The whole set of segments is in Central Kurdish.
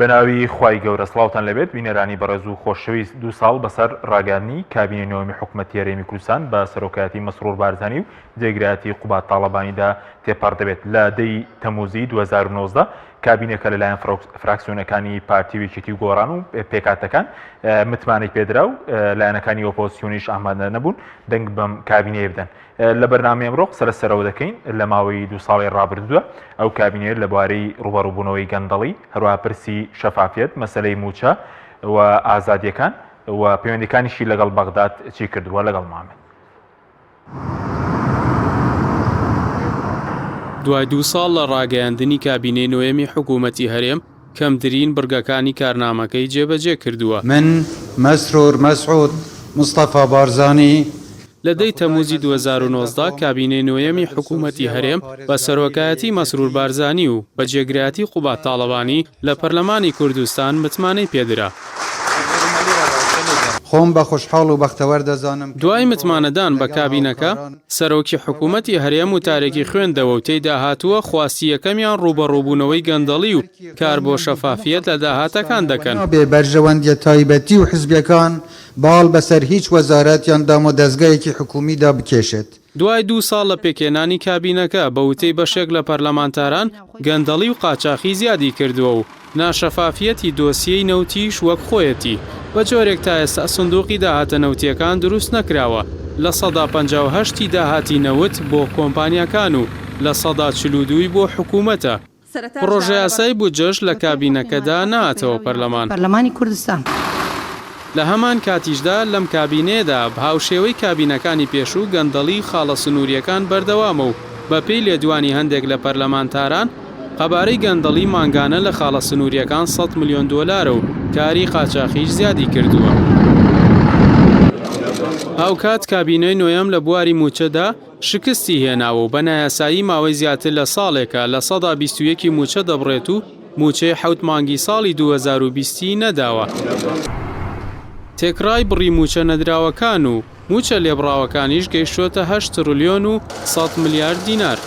بەناوی خوای گەورە سڵاوتان لەبێت بینەرانی بەڕێز و خۆشەویست 2 ساڵ بەسەر ڕاگەاندنی کابینەی نۆمی حکوومەتی هەرێمی کوردستان بە سەرۆکایەتی مەسرور بارزانی و جێگرایەتی قوبات تاڵەبانیدا تێپەڕ دەبێت لە دەی تەموزی 2019 کابینەکە لەلایەن فراکسیۆنەکانی پارتی وێکێتی و گۆڕان و پێکاتەکان متمانەی پێدرا و لایەنەکانی ئۆپۆزیسیۆنیش ئامادە نەبوون دەنگ بەم کابینەیە بدەن. لە بەرنامەی ئەمڕۆ سەرەوە دەکەین لە ماوەی 2 ساڵی ڕابردووە ئەو کابینەیە لە بوارەی ڕوبەڕووبوونەوەی گەندەڵی هەروەها پرسی شەفافیت مەسەلەی موچە و ئازادیەکان و پەیوەندیەکانیشی لەگەڵ بەغداد چی کردووە لەگەڵ مامێت. دوای 2 ساڵ لە ڕاگەیاندنی کابینەی نوێمی حکوومەتی هەرێم کەمترین بڕگەکانی کارنامەکەی جێبەجێ کردووە. من مەسرور مەسعود مستەفا بارزانی لە دەی تەموزی 2019 کابینەی نوێمی حکوومەتی هەرێم بە سەرۆکایەتی مەسرور بارزانی و بە جێگرایەتی قوبات تاڵەبانی لە پەرلەمانی کوردستان متمانەی پێدرا. خۆم بە خوشحاڵ و بەختەوەر دەزانم. دوای متمانەدان بە کابینەکە سەرۆکی حکوومەتی هەرێم و تارێکی خوێندەوە و تێیدا هاتووە خواستی یەکەمیان ڕوبەڕووبوونەوەی گەندەڵی و کار بۆ شەفافیت لە داهاتەکان دەکەن. بێ بەرژەوەندیە تایبەتی و حزبیەکان باڵ بەسەر هیچ وەزارەتیان دام و دەستگایەکی حکومیدا بکێشێت. دوای 2 ساڵ لە پێکێنانی کابینەکە بە وتەی بەشێک لە پەرلەمانتاران گەندەڵی و قاچاقی زیادی کردووە و ناشەفافیەتی دۆسیەی نەوتیش وەک خۆیەتی بە جۆرێک تا ئێستا سندوقی داهاتە نەوتیەکان دروست نەکراوە لە سەدا 58 داهاتی نەوت بۆ کۆمپانیاکان و لە سەدا 42 بۆ حکوومەتە. پڕۆژە یاسای بودجەش لە کابینەکەدا نهاتەوە پەرلەمانی کوردستان. لە هەمان کاتیشدا لەم کابینێدا هاوشێوەی کابینەکانی پێشوو گەندەڵی خاڵە سنووریەکان بەردەوامە و بە پێی لێدوانی هەندێک لە پەرلەمانتاران قەبارەی گەندەڵی مانگانە لە خاڵە سنووریەکان 100 ملیۆن دۆلارە و کاری قاچاقیش زیادی کردووە. هاوکات کابینەی نوێم لە بواری موچەدا شکستی هێناوە و بە نایاسایی ماوەی زیاتر لە ساڵێکە لە سەدا 21 موچە دەبڕێت و موچەی 7 مانگی ساڵی 2020 نەداوە. تێکڕای بڕی موچە نەدراوەکان و موچە لێبڕاوەکانیش گەیشتوتە 8 تریلیۆن و 100 میلیارد دینار.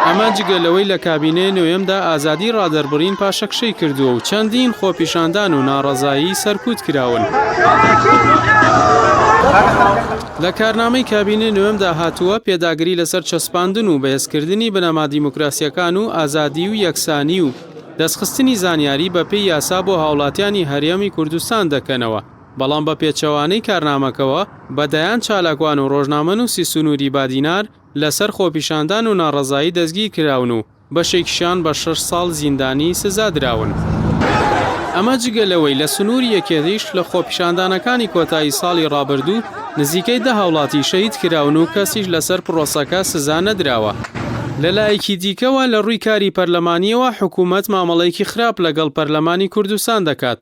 ئەمە جگەلەوەی لە کابینەی نوێمدا ئازادی ڕادەربڕین پاشەکشەی کردووە و چەندین خۆپیشاندان و ناڕەزایی سەرکوت کراون. لە کارنامەی کابینەی نوێمدا هاتووە پێداگری لەسەر چەسپاندن و بەهێزکردنی بنەما دیموکراسیەکان و ئازادی و یەکسانی و دەستخستنی زانیاری بە پێی یاسا بۆ هاوڵاتیانی هەرێمی کوردستان دەکەنەوە. بەڵام بە پێچەوانەی کارنامەکەوە بەدایان چالاکوان و ڕۆژنامەنووسی سنووری بادینار لەسەر خۆپیشاندان و ناڕەزایی دەستگیر کراون و بەشێکیشان بە 6 ساڵ زیندانی سزا دراون. ئەمە جگەلەوەی لە سنووری یەکێتیش لە خۆپیشاندانەکانی کۆتایی ساڵی ڕابردوو نزیکەی 10 هاوڵاتی شەهید کراون و کەسیش لەسەر پرۆسەکە سزا نەدراوە. لەلایەکی دیکەوە لە ڕووی کاری پەرلەمانیەوە حکوومەت مامەڵەیەکی خراپ لەگەڵ پەرلەمانی کوردستان دەکات.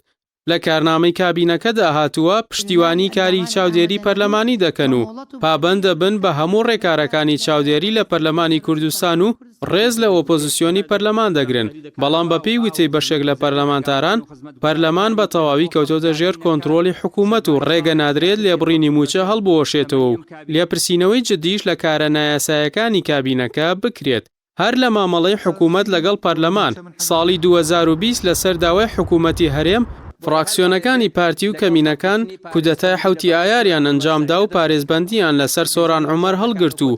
لە کارنامەی کابینەکەدا هاتووە پشتیوانی کاری چاودێری پەرلەمانی دەکەن و پابەند دەبن بە هەموو ڕێکارەکانی چاودێری لە پەرلەمانی کوردستان و ڕێز لە ئۆپۆزیسیۆنی پەرلەمان دەگرن. بەڵام بە پێی وتەی بەشێک لە پەرلەمانتاران پەرلەمان بە تەواوی کەوتۆتە ژێر کۆنتڕۆلی حکوومەت و ڕێگە نادرێت لێبڕینی موچە هەڵبوەشێتەوە و لێپرسینەوەی جدیش لە کارە نایاسایەکانی کابینەکە بکرێت. هەر لە مامەڵەی حکوومەت لەگەڵ پەرلەمان ساڵی 2020 لەسەر داوای حکوومەتی هەرێم فراکسیۆنەکانی پارتی و کەمینەکان کودەتای حوتی ئایاریان ئەنجامدا و پارێزبەندیان لەسەر سۆران عومەر هەڵگرت و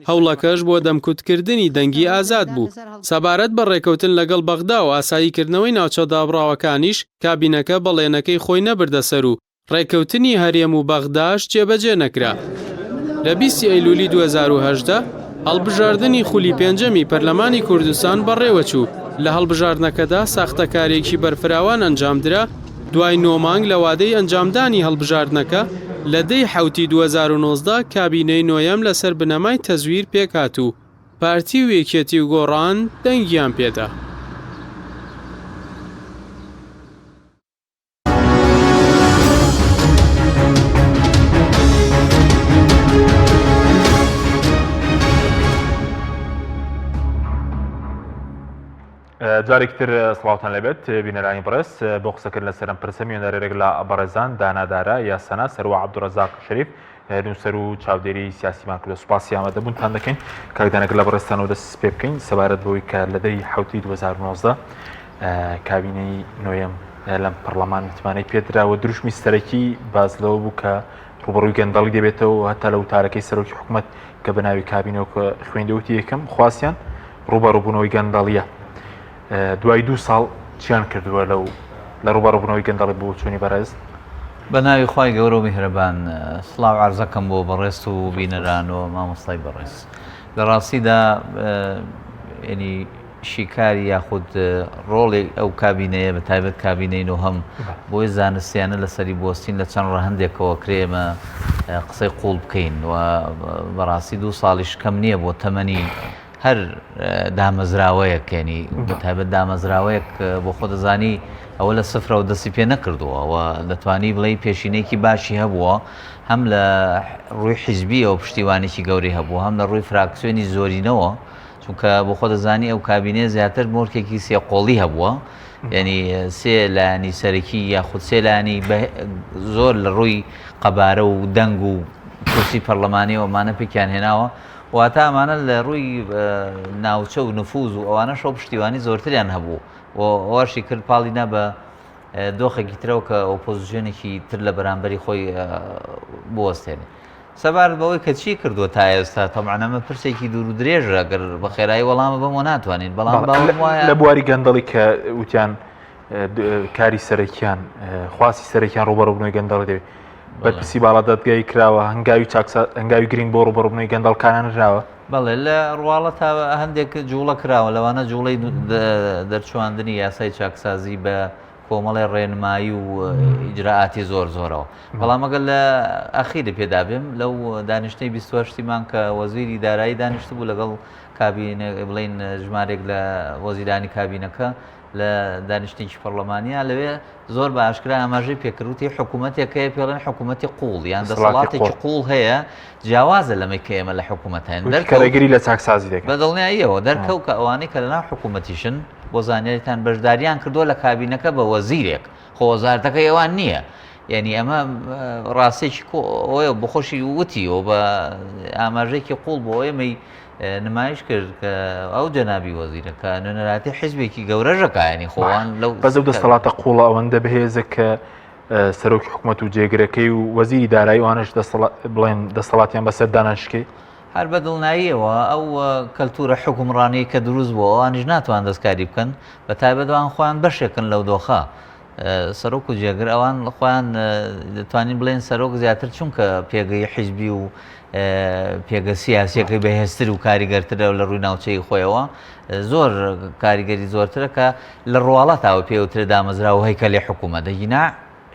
هەوڵەکەش بۆ دەمکوتکردنی دەنگی ئازاد بوو. سەبارەت بە ڕێکەوتن لەگەڵ بەغدا و ئاساییکردنەوەی ناوچە دابڕاوەکانیش کابینەکە بەڵێنەکەی خۆی نەبردە سەر و ڕێکەوتنی هەرێم و بەغداش جێبەجێ نەکرا. لە 20 ئەیلولی 2018 هەڵبژاردننی خولی پێنجەمی پەرلەمانی کوردستان بەڕێوەچوو. لە هەڵبژاردنەکەدا ساختەکارێکی بەرفراوان ئەنجامدرا. دوای 9 مانگ لە وادەی ئەنجامدانی هەڵبژاردنەکە لە دەی حوتی 2019 کابینەی نۆیەم لەسەر بنەمای تەزویر پێکات و پارتی و یەکێتی و گۆڕان دەنگیان پێدا. جارێکتر سڵاوتان لەبێت بینەرانی بەڕێز بۆ قسەکرد لەسەر ئەم پرسە میێنەرێک لە بەڕێزان دانادارە یاسەنا سەروە عەبدوڕەزاق شەریف نووسەر و چاودێری سیاسیمان کردو سوپاسی ئامادەبوونتان دەکەین کاکدانەکە لە بەڕێستانەوە دەست پێ بکەین سەبارەت بەوەی کە لە دەری حوتی 2019 کابینەی نوێم لەم پەرلەمان متمانەی پێدراوە دروشمی سەرەکی باز لەوە بوو کە ڕوبەڕووی گەندەڵی دەبێتەوە هەتا لە وتارەکەی سەرۆکی حکوومەت کە بە ناوی کابینەوە کە خوێندەوتی یەکەم خواستیان ڕوبەڕووبوونەوەی گەندەڵیە دوای 2 ساڵ چیان کردووە لە ڕوبەڕووبوونەوەی گەندەڵی بۆ چۆنی بەڕێز بە ناوی خوای گەورە و میهرەبان سڵاو عەرزەکەم بۆ بەڕێست و بینەران و مامۆستای بەڕێز لە ڕاستیدا ینی شیکاری یاخود ڕۆڵی ئەو کابینەیە بە تایبەت کابینەی نۆهەم بۆی زانستیانە لەسەری بۆستین لە چەند ڕەهەندێکەوە کرێمە قسەی قوڵ بکەین و بەڕاستی 2 ساڵیش کەم نییە بۆ تەمەنی هەر دامەزراوەیەک ینی بە تایبەت دامەزراوەیەک بۆ خۆ دەزانی ئەوە لە سفرەوە دەستی پێ نەکردووە و دەتوانی بڵێ پێشینەیەکی باشی هەبووە هەم لە ڕووی حیزبیەوە پشتیوانێکی گەوری هەبوو هەم لە ڕووی فراکسیۆنی زۆرینەوە چونکە بۆ خۆ دەزانی ئەو کابینێ زیاتر مۆرکێکی سێقۆڵی هەبووە ینی سێ لایانی سەرەکی یاخود سێ لایانی زۆر لە ڕووی قەبارە و دەنگ و کورسی پەرلەمانی ئەومانە پێکیان هێناوە واتە ئەمانە لە ڕووی ناوچە و نفوز و ئەوانە شەو پشتیوانی زۆرتریان هەبوو ئەوەشی کرد پاڵینا بە دۆخێکی ترەوە کە ئۆپۆزیسیۆنێکی تر لە بەرامبەری خۆی بوەستێنێ سەبارەت بەوەی کە چی کردووە تا ئێستا تەمەعنەمە پرسێکی دوور و درێژە ئەگەر بە خێرایی وەڵامە بەمەوە ناتوانین بەڵام لە بواری گەندەڵی کە وتیان کاری سەرەکیان خواستی سەرەکیان ڕوبەڕووبوونەوەی گەندەڵی دەوێت بەرپرسی باڵا دەدگای کراوە هەنگاوی گرنگ بۆ ڕوبەڕووبوونەوەی گەندەڵکانان نراوە بەڵێ لە ڕواڵە تا هەندێک جوڵە کراوە لەوانە جوڵەی دەرچواندنی یاسای چاکسازی بە کۆمەڵی ڕێنمایی و ئیجراعاتی زۆرەوە بەڵام ئەگەر لە ئەخیری پێدا بێم لەو دانیشتەی 28 مان کە وەزیری دارایی دانیشت بوو لەگەڵ کابینە بڵین ژمارێک لە وەزیرانی کابینەکە لە دانیشتێکی پەرلەمانیا لەوێ زۆر بە ئاشکرا ئاماژەی پێکردوتی حکوومەتێکەیە پێڵێن حکوومەتی قوڵ یان دەسەڵاتێکی قوڵ هەیە جیاوازە لەمەی کە ئێمە لە حکوومەت هەن دەرکەرەگیری لە چاکسازی دەکەن بەدڵنیاییەوە دەرکەوت کە ئەوانەی کە لەناو حکوومەتیشن بۆ زانیاریتان بەشداریان کردووە لە کابینەکە بە وەزیرێک خۆ وەزارەتەکە ئێوان نییە یعنی ئەمە ڕاستێکی ئەوە بخۆشی وتیەوە بە ئاماژەیەکی قوڵ بۆ ئێمەی نمایش کرد کە ئەو جەنابی وەزیرەکە نوێنەراتی حیزبێکی گەورەژەکانی خۆوان لەو بەزەو دەسەڵاتە قوڵە ئەوەندە بەهێزە کە سەرۆکی حکوومەت و جێگرەکەی و وەزیری دارایی وانش بڵێن دەسەڵاتیان بەسەر دانانشکێ هەر بەدڵناییەوە ئەو کەلتورە حکومڕانی کە دروست بووە ئەوانیش ناتوان دەستکاری بکەن بە تایبەتوان خۆیان بەشێکن لەو دۆخە سەرۆک و جێگر ئەوان خۆیان دەتوانین بڵێن سەرۆک زیاتر چونکە پێگەی حیزبی و پێگە سیاسیەکەی بەهێزتر و کاریگەرترە لە ڕووی ناوچەی خۆیەوە زۆر کاریگەری زۆرترە کە لە ڕواڵەتەوە پێوترە دامەزرا و هەیکەلی حکوومەت دەگینا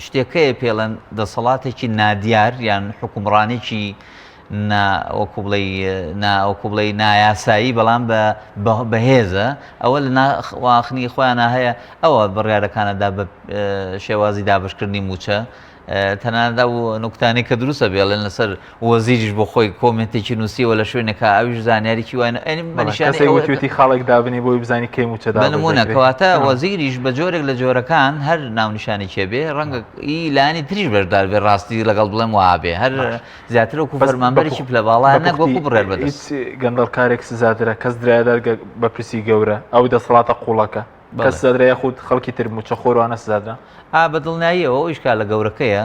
شتێکەیە پێڵەن دەسەڵاتێکی نادیار یان حکومڕانێکی وەکو بڵێ نایاسایی بەڵام بەهێزە ئەوە لە واخنی خۆیانە هەیە ئەوە بڕیارەکانەدا بە شێوازی دابشکردنی موچە تەنانەتدا و نوکتانی کە دروستە بێڵێن لەسەر وەزیریش بۆ خۆی کۆمنتێکی نووسیەوە لە شوێنێکە ئەویش زانیاریکی وایە ئەنیمەنیشانوتی خاڵێک دابنی بۆی بزانی کەی موچەدا بنمونە کەواتە وەزیریش بە جۆرێک لە جۆرەکان هەر ناونیشانی کێبێ ڕەنگە لانی تریش بەشدار بێ ڕاستی لەگەڵ بڵێم وابێ هەر زیاتر وەکو فەرمانبەرێکی پلەباڵا نەگوەکو بڕێر بەدەست گەندەڵکارێک سزادرە کەس درایدار بە پرسی گەورە ئەو دەسەڵاتە قوڵەکە کەس سەدرەیە خود خەڵکی تر موچە خۆروانە سزادرا بەدڵناییەوە ئەو ئیشکال لە گەورەکەیە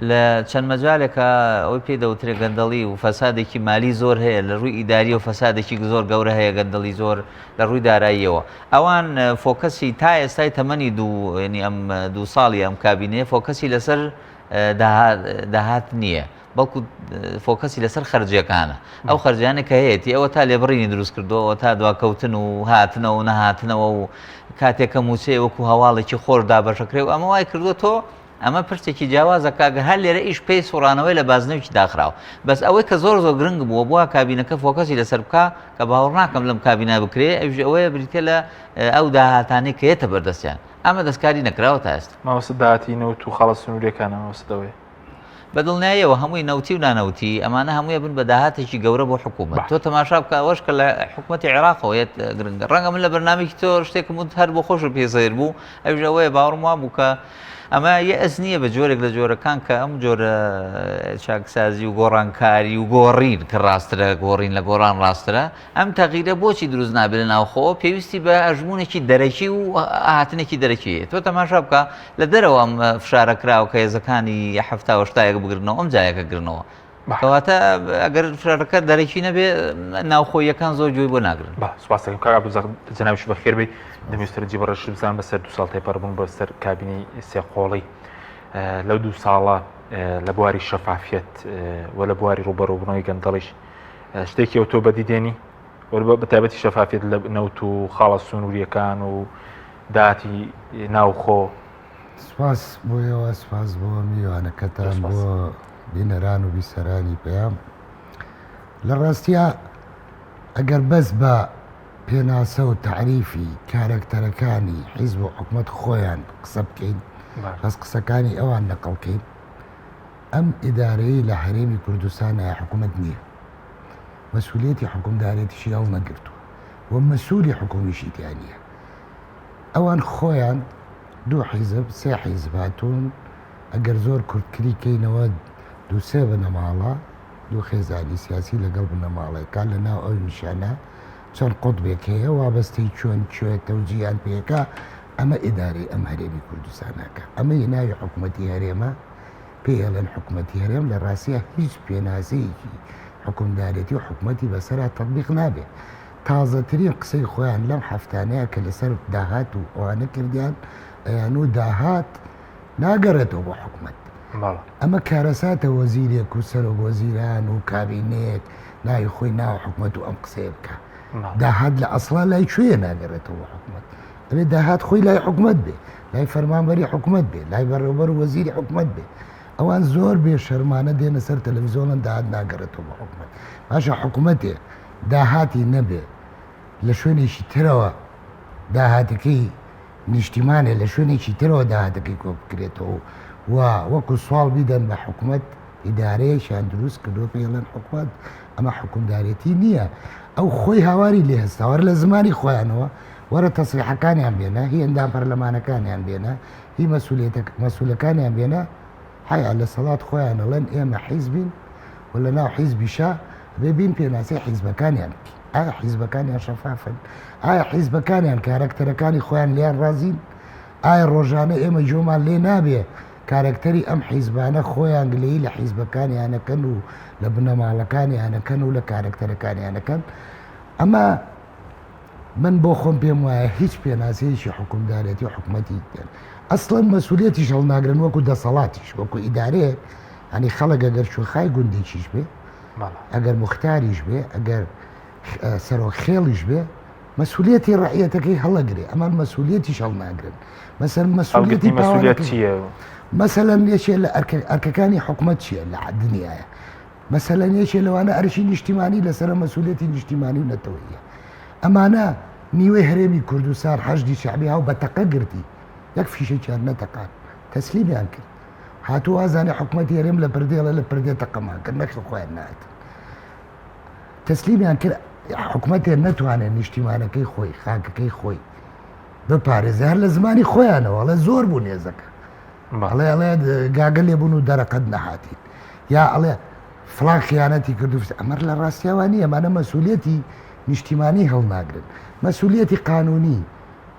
لە چەند مەجالێکە ئەوەی پێدەوترێ گەندەڵی و فەسادێکی مالی زۆر هەیە لە ڕووی ئیداری و فەسادێکی زۆر گەورە هەیە گەندەڵی زۆر لە ڕووی داراییەوە ئەوان فۆکەسی تا ئێستای تەمەنی ئەم 2 ساڵی ئەم کابینەیە فۆکەسی لەسەر داهات نییە بەڵکو فۆکەسی لەسەر خەرجیەکانە ئەو خەرجیانە کە هەیەی ئەوە تا لێبڕینی دروست کردەوە تا دواکەوتن و هاتنەوە و نەهاتنەوە و کاتێکە موچەیە وەکو هەواڵێکی خۆر دابەشەکرێ و ئەمە وای کردووە تۆ ئەمە پرسێکی جیاوازە کاگە هەر لێرە ئیش پێی سوڕانەوەی لە بازنەوەکی داخراوە بەس ئەوەی کە زۆر گرنگ بووە کابینەکە فۆکەسی لەسەر بکە کە باوەڕ ناکەم لەم کابینە بکرێ ئەوەیە بریتە لە ئەو داهاتانەی کە هێتە بەردەستیان ئەمە دەستکاری نەکراوە تا ئێستا ماوەسە داهاتی نەوت و خەڵە سنوورەکانە ماوەسەدەوەی بەدڵنیاییەوە هەمووی نەوتی و نانەوتی ئەمانە هەموویە بن بە داهاتێکی گەورە بۆ حکوومەت تۆ تەماشا بکە ئەوەش کە لە حکوومەتی عێراقەوە گرنگە ڕەنگە من لە بەرنامێکی تۆ شتێکم هەر بۆ خۆش و پێزەیر بوو ئەوژەوەیە باوەڕم وا بوو کە ئەمە یەئەس نییە بە جۆرێک لە جۆرەکان کە ئەم جۆرە چاکسازی و گۆڕانکاری و گۆڕین کە ڕاسترە گۆڕین لە گۆڕان ڕاسترە ئەم تەغیرە بۆچی دروست نابێت لە ناوخۆ پێویستی بە ئەژمونێکی دەرەکی و هاتنێکی دەرەکیە تۆ تەماشا بکە لە دەرەوە ئەم فشارەکراوە کە هێزەکانی هەفتا هەشتایەک بگرنەوە ئەم جایەکە گرنەوە کەواتە ئەگەر فشارەکە دەرەکی نەبێ ناوخۆیەکان زۆر جوێی بۆ ناگرن سوپاس دەکەم کاک عەبدولزاق جەنابش بەخێر بێ دەمویسترە جیبەڕەش بزان بەسەر 2 ساڵ تێپەڕبوون بەسەر کابینی سێقۆڵی لەو 2 ساڵە لە بواری شەفافیەت و لە بواری ڕوبەڕووبوونەوەی گەندەڵیش شتێکی ئەو تۆ بەدیدێنی بەتایبەتی شەفافیەت لە نەوت و خاڵە سنووریەکان و داهاتی ناوخۆ سپاس بۆیەوە سپاس بۆ میوانەکەتان بۆ بینەران و بیسەرانی پێیان لە ڕاستیە ئەگەر بەس بە پێناسە و تعریفی کارکتەرەکانی حیزب و حکومەت خۆیان قسە بکەین بەس قسەکانی ئەوان نەقڵکەین ئەم ئیدارەی لە هەرێمی کوردستان حکومەت نییە مەسئولێتی حکومدارێتیشی هەڵ نەگرتووە و مەسئولی حکومیشی تیانە ئەوان خۆیان 2 حیزب 3 حیزب هاتوون ئەگەر زۆر کورتکریکەینەوە 2-3 بنەماڵە 2 خێزانی سیاسی لەگەڵ بنەماڵەکان لە ناو ئەو نیشانە چەند قوتبێک هەیە وابەستەی چۆن کوێتە و جیان پێەکە ئەمە ئیدارەی ئەم هەرێمی کوردستانەکە ئەمە ناوی حکوومەتی هەرێمە پێڵەن حکوومەتی هەرێم لە ڕاستیە هیچ پێناسەیەکی حکومدارێتی و حکوومەتی بەسەرا تەطبیق نابێت تازەترین قسەی خۆیان لەم هەفتانەیە کە لەسەر داهات و ئەوانە کردیان ئەیان و داهات ناگەڕێتەوە بۆ حکوومەت ئەمە کارەساتە وەزیرێک و سەرۆک وەزیران و کابینێک ناوی خۆی ناو حکوومەت و ئەم قسەیە بکە داهات لە ئەسڵا لای کوێ ناگەڕێتەوە حکوومەت ئەبێ داهات خۆی لای حکوومەت بێ لای فەرمانبەری حکوومەت بێ لای بەڕێوەبەر و وەزیری حکوومەت بێ ئەوان زۆر بێ شەرمانە دێنە سەر تەلەڤیزۆنن داهات ناگەڕێتەوە بە حکوومەت باشە حکوومەتێ داهاتی نەبێ لە شوێنێکی ترەوە داهاتەکەی نیشتیمانێ لە شوێنێکی ترەوە داهاتەکەی کۆ بکرێتەوە و وەکو سوال بیدەن بە حکوومەت ئیدارەیەشیان دروست کردو پێڵەن حکوومەت ئەمە حکومدارێتی نییە ئەو خۆی هاواری لێ هەستاوەرە لە زمانی خۆیانەوە وەرە تەسریحەکانیان بێنە هی ئەندام پەرلەمانەکانیان بێنە هی مەسئولەکانیان بێنە حیا لە سەڵات خۆیان ئەڵێن ئێمە حیزبین و لە ناو حیزبیشە ببین پێناسەی حیزبەکانیان ئایا حیزبەکانیان شەفافن ئایا حیزبەکانیان کارکتەرەکانی خۆیان لیان ڕازین ئایا ڕۆژانە ئێمە جۆمان لێ نابێ کارکتەری ئەم حیزبانە خۆیان گلەیی لە حیزبەکانیانەکەن و لە بنەماڵەکانیانەکەن و لە کارکتەرەکانیانەکەن ئەمە من بۆ خۆم پێم وایە هیچ پێناسەیەکی حکومدارێتی و حکوومەتی دێن ئەسڵەن مەسئولێتیش هەڵ ناگرن وەکو دەسەڵاتیش وەکو ئیدارەیە ئەنی خەڵک ئەگەر شوخای گوندێکیش بێ ئەگەر مختاریش بێ ئەگەر سەرۆک خێڵیش بێ مەسئولێتی ڕعیەتەکەی هەڵەگرێ ئەمان مەسئولێتیش هەڵ ناگرن مەسەن مەسئولێتی مەسئولێت چییە؟ مەسەلەن یەکێ لە ئەرکەکانی حکوومەت چییە لە دنیاە مەسەلەن یەکێ لەوانە ئەرشی نیشتیمانی لەسەر مەسئولێتی نیشتیمانی و نەتەوەیە ئەمانە نیوەی هەرێمی کوردستان حەشدی شعبی هاو بەتەقە گرتی یەک فیشێکیان نەتەقان تەسلیمیان کرد هاتوو ئازانێ حکوومەتی هەرێم لە پردێڵە لە پردێ تەقەمان کرد نەخ خۆیان نات تەسلیمیان کرد حکوومەتێ نەتوانێت نیشتیمانەکەی خۆی خاکەکەی خۆی بپارێزە هەر لە زمانی خۆیانەوە ئەڵێ زۆر بوو نێزەکە ئەڵێ گاگە لێبوون و دەرەقەت نەهاتین یا ئەڵێ فڵان خیانەتی کردو ئەمەر لە ڕاستیاوانی ئەمانە مەسئولێتی نیشتیمانی هەڵناگرن مەسئولێتی قانونی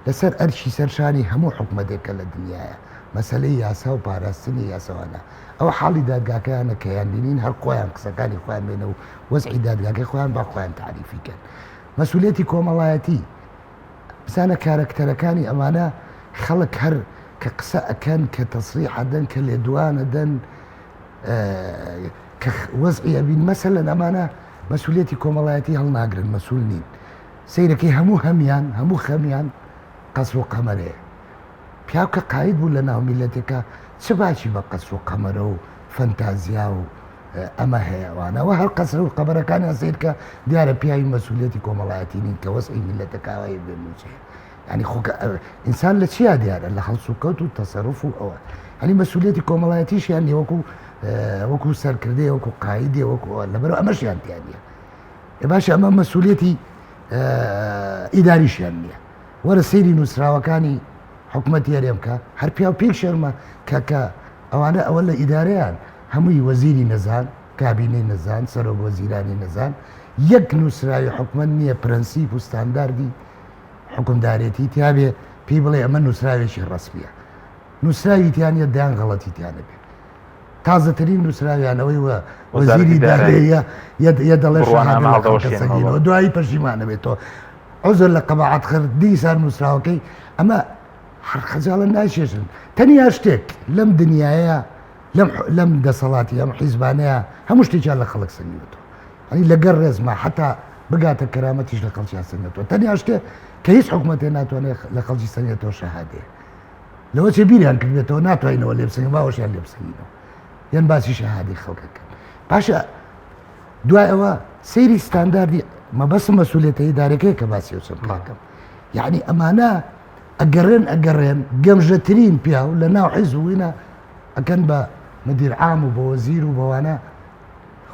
لەسەر ئەرشی سەرشانی هەموو حکوومەتێکە لە دنیاە مەسلەی یاسا و پاراستنی یاساوانە ئەو حاڵی دادگاکەیانە کەیان بینین هەر خۆیان قسەکانی خۆیان بێنە و وەزعی دادگاکەی خۆیان با خۆیان تعریفیکەن مەسئولێتی کۆمەڵایەتی بزانە کارکتەرەکانی ئەمانە خەڵک هەر کە قسە ئەکەن کە تەسریح دەن کە لێدوانە دەن کە وەزعی ئەبین مەسەلەن ئەمانە مەسئولێتی کۆمەڵایەتی هەڵناگرن مەسئول نین سیرەکەی هەموو خەمیان قەسر و قەمەرەیە پیاوکە قاید بوو لە ناو میلەتێکە چ باچی بە قەسر و قەمەرە و فەنتازیا و ئەمە هەیەوانەوە هەر قەسر و قەبەرەکانیان سیرکە دیارە پیاوی مەسئولێتی کۆمەڵایەتی نین کە وەزعی میلەتەکەوای بێنوچێ ینی ئینسان لە چیا دیارە لە هەڵسو کەوت و تەسەڕف و ئەوە هەنی مەسئولێتی کۆمەڵایەتیشیان وەکو سەرکردەیە وەکو قایدێ وەکو لەبەر ئەمەشیان تیانە باشە ئەمە مەسئولێتی ئیداریشیان نییە وەرە سەیری نووسراوەکانی حکومەتی هەرێمکە هەر پیا و پێک شەرمە کە ئەوانە ئەوە لە ئیدارەیان هەمووی وەزیری نەزان کابینەی نەزان سەرۆک وەزیرانی نەزان یەک نووسراوی حکومت نییە پرەنسیپ و ستانداردی حکومدارێتی تیاابێ پێی بڵێ ئەمە نووسراوێکی ڕسمیە نووسراوی تیانە دایان غەڵەتی تیانە بێ تازەترین نووسراویانەوەی وە وەزیری دارەیە یە دەڵێ شەهادەکەسەگینەوە دوایی پەشیمانە بێتەوە عوزر لە قەباعەت خردی سار نووسراوەکەی ئەمە خەجاڵە ناشێشن تەنیا شتێک لەم دنیاە لەم دەسەڵاتی ئەم حیزبانەیە هەموو شتێکیان لە خەڵک سنگیوەوە ئەنی لەگەر ڕێزما حتا بگاتە کەرامەتیش لە خەڵکیان سنگێتەوە تەنیا شتێ کە هیچ حکوومەتێ ناتوانێت لە خەڵکی سنگێتەوە شەهادەیە لەوە چێ بیریان کردێتەوە ناتوانینەوە لێ بسنگین باوەشیان لێ بسنگینەوە یان باسی شەهادی خەڵکەکە پاشە دوای ئەوە سەیری ستانداردی مەبەسم مەسوولێتە ئیدارەکەی کە باسی وچم پاکەم یعنی ئەمانە ئەگەڕێن گەمژەترین پیا و لە ناو حیزبووینە ئەکەن بە مدیر عام و بە وەزیر و بەوانە